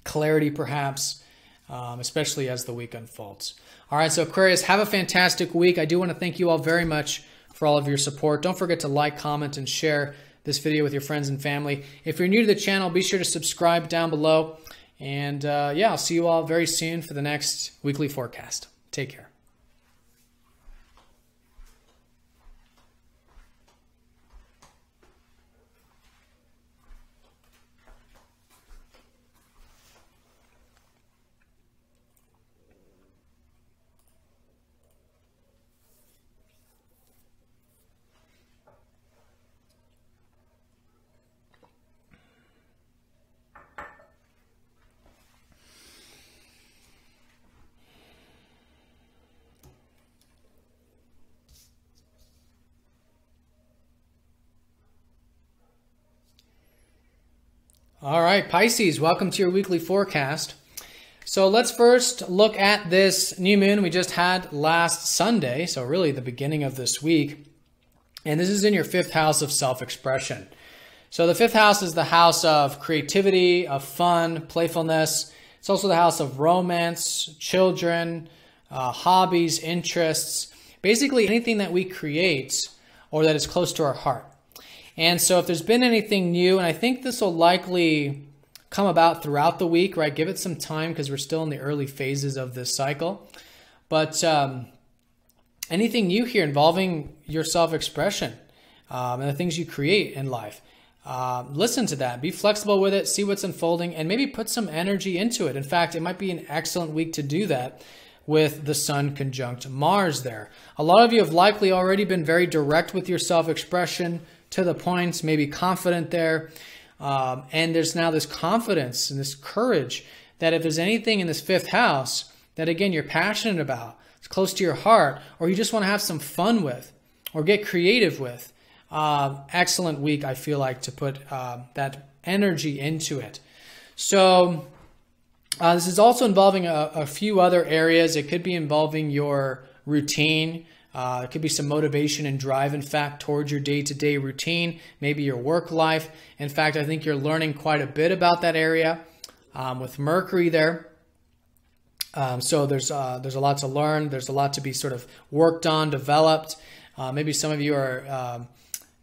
B: clarity perhaps, especially as the week unfolds. All right, so Aquarius, have a fantastic week. I do want to thank you all very much for all of your support. Don't forget to like, comment, and share this video with your friends and family. If you're new to the channel, be sure to subscribe down below. And I'll see you all very soon for the next weekly forecast. Take care. All right, Pisces, welcome to your weekly forecast. So let's first look at this new moon we just had last Sunday, so really the beginning of this week. And this is in your 5th house of self-expression. So the 5th house is the house of creativity, of fun, playfulness. It's also the house of romance, children, hobbies, interests, basically anything that we create or that is close to our heart. And so if there's been anything new, and I think this will likely come about throughout the week, right? Give it some time because we're still in the early phases of this cycle. But anything new here involving your self-expression and the things you create in life, listen to that. Be flexible with it. See what's unfolding and maybe put some energy into it. In fact, it might be an excellent week to do that with the Sun conjunct Mars there. A lot of you have likely already been very direct with your self-expression, to the point, maybe confident there. And there's now this confidence and this courage that if there's anything in this 5th house that, again, you're passionate about, it's close to your heart, or you just want to have some fun with or get creative with, excellent week, I feel like, to put that energy into it. So this is also involving a few other areas. It could be involving your routine. It could be some motivation and drive, in fact, towards your day-to-day routine, maybe your work life. In fact, I think you're learning quite a bit about that area with Mercury there. So there's a lot to learn. There's a lot to be sort of worked on, developed. Maybe some of you are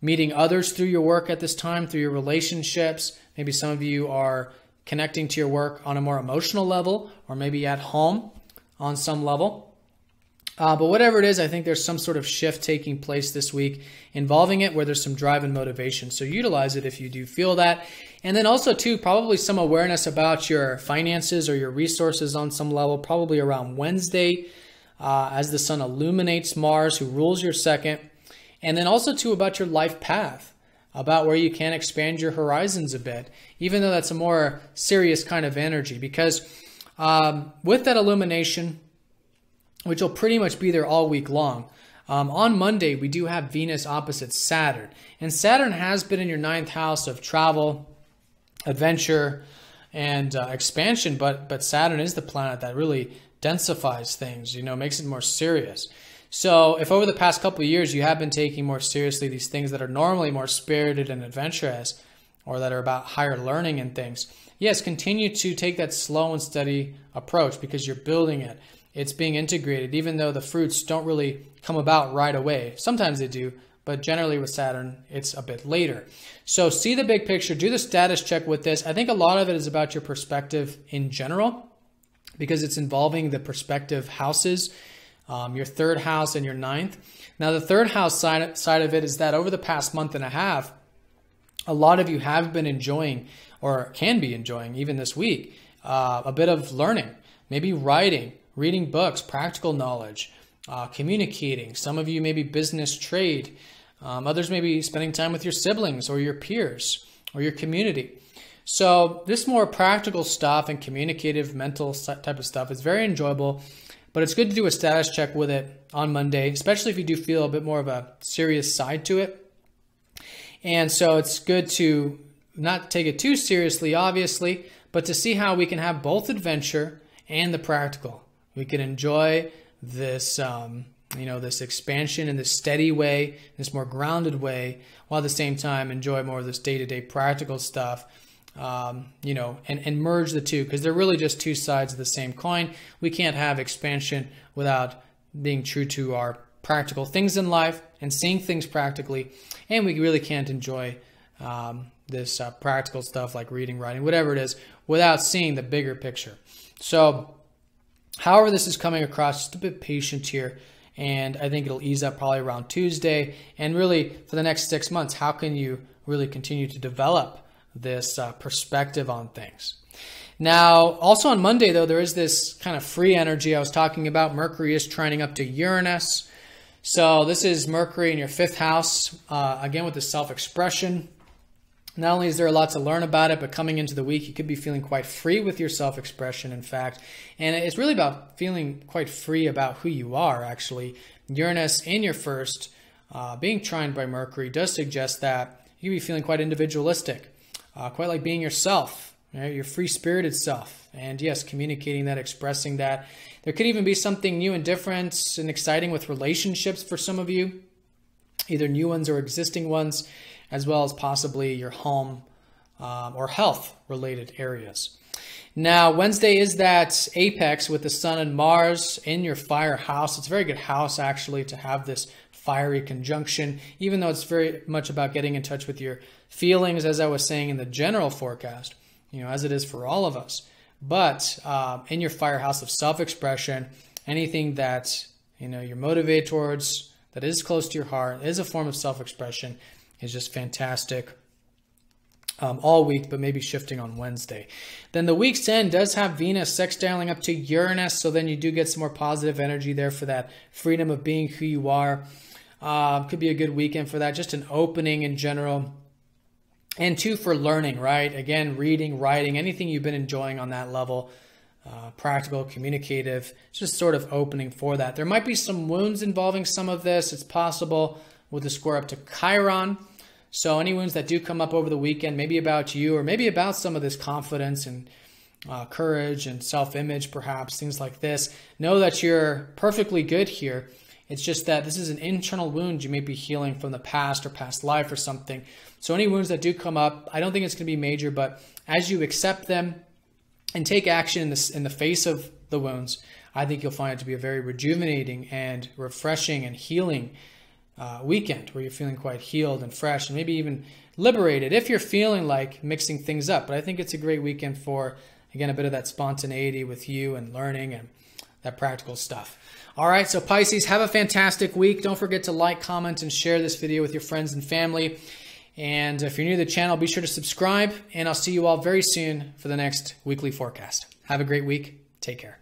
B: meeting others through your work at this time, through your relationships. Maybe some of you are connecting to your work on a more emotional level, or maybe at home on some level. But whatever it is, I think there's some sort of shift taking place this week involving it where there's some drive and motivation. So utilize it if you do feel that. And then also, too, probably some awareness about your finances or your resources on some level, probably around Wednesday as the Sun illuminates Mars, who rules your 2nd. And then also, too, about your life path, about where you can expand your horizons a bit, even though that's a more serious kind of energy. Because with that illumination, which will pretty much be there all week long. On Monday, we do have Venus opposite Saturn. And Saturn has been in your 9th house of travel, adventure, and expansion. But Saturn is the planet that really densifies things, makes it more serious. So if over the past couple of years you have been taking more seriously these things that are normally more spirited and adventurous, or that are about higher learning and things, yes, continue to take that slow and steady approach because you're building it. It's being integrated, even though the fruits don't really come about right away. Sometimes they do, but generally with Saturn, it's a bit later. So see the big picture, do the status check with this. I think a lot of it is about your perspective in general, because it's involving the perspective houses, your 3rd house and your 9th. Now, the 3rd house side of it is that over the past month and a half, a lot of you have been enjoying, or can be enjoying even this week, a bit of learning, maybe writing, reading books, practical knowledge, communicating. Some of you maybe business, trade. Others may be spending time with your siblings or your peers or your community. So this more practical stuff and communicative, mental type of stuff is very enjoyable, but it's good to do a status check with it on Monday, especially if you do feel a bit more of a serious side to it. And so it's good to not take it too seriously, obviously, but to see how we can have both adventure and the practical. We can enjoy this, this expansion in this steady way, this more grounded way, while at the same time enjoy more of this day-to-day practical stuff, and merge the two, because they're really just two sides of the same coin. We can't have expansion without being true to our practical things in life and seeing things practically, and we really can't enjoy this practical stuff like reading, writing, whatever it is, without seeing the bigger picture. So however this is coming across, just a bit patient here, and I think it'll ease up probably around Tuesday. And really, for the next 6 months, how can you really continue to develop this perspective on things? Now, also on Monday, though, there is this kind of free energy I was talking about. Mercury is trining up to Uranus. So this is Mercury in your 5th house, again with the self-expression. Not only is there a lot to learn about it, but coming into the week, you could be feeling quite free with your self-expression, in fact. And it's really about feeling quite free about who you are, actually. Uranus in your 1st, being trined by Mercury, does suggest that you could be feeling quite individualistic, quite like being yourself, right? Your free-spirited self. And yes, communicating that, expressing that. There could even be something new and different and exciting with relationships for some of you, either new ones or existing ones, as well as possibly your home or health-related areas. Now, Wednesday is that apex with the Sun and Mars in your fire house. It's a very good house, actually, to have this fiery conjunction, even though it's very much about getting in touch with your feelings, as I was saying in the general forecast, as it is for all of us. But in your fire house of self-expression, anything that you're motivated towards, that is close to your heart, is a form of self-expression, is just fantastic. All week, but maybe shifting on Wednesday. Then the week's end does have Venus sextiling up to Uranus, so then you do get some more positive energy there for that freedom of being who you are. Could be a good weekend for that, just an opening in general. And 2, for learning, right? Again, reading, writing, anything you've been enjoying on that level, practical, communicative, just sort of opening for that. There might be some wounds involving some of this. It's possible with the square up to Chiron. So any wounds that do come up over the weekend, maybe about you or maybe about some of this confidence and courage and self-image, perhaps, things like this, know that you're perfectly good here. It's just that this is an internal wound you may be healing from the past or past life or something. So any wounds that do come up, I don't think it's going to be major, but as you accept them and take action in the face of the wounds, I think you'll find it to be a very rejuvenating and refreshing and healing weekend where you're feeling quite healed and fresh and maybe even liberated if you're feeling like mixing things up. But I think it's a great weekend for, again, a bit of that spontaneity with you and learning and that practical stuff. All right, so Pisces, have a fantastic week. Don't forget to like, comment, and share this video with your friends and family. And if you're new to the channel, be sure to subscribe, and I'll see you all very soon for the next weekly forecast. Have a great week. Take care.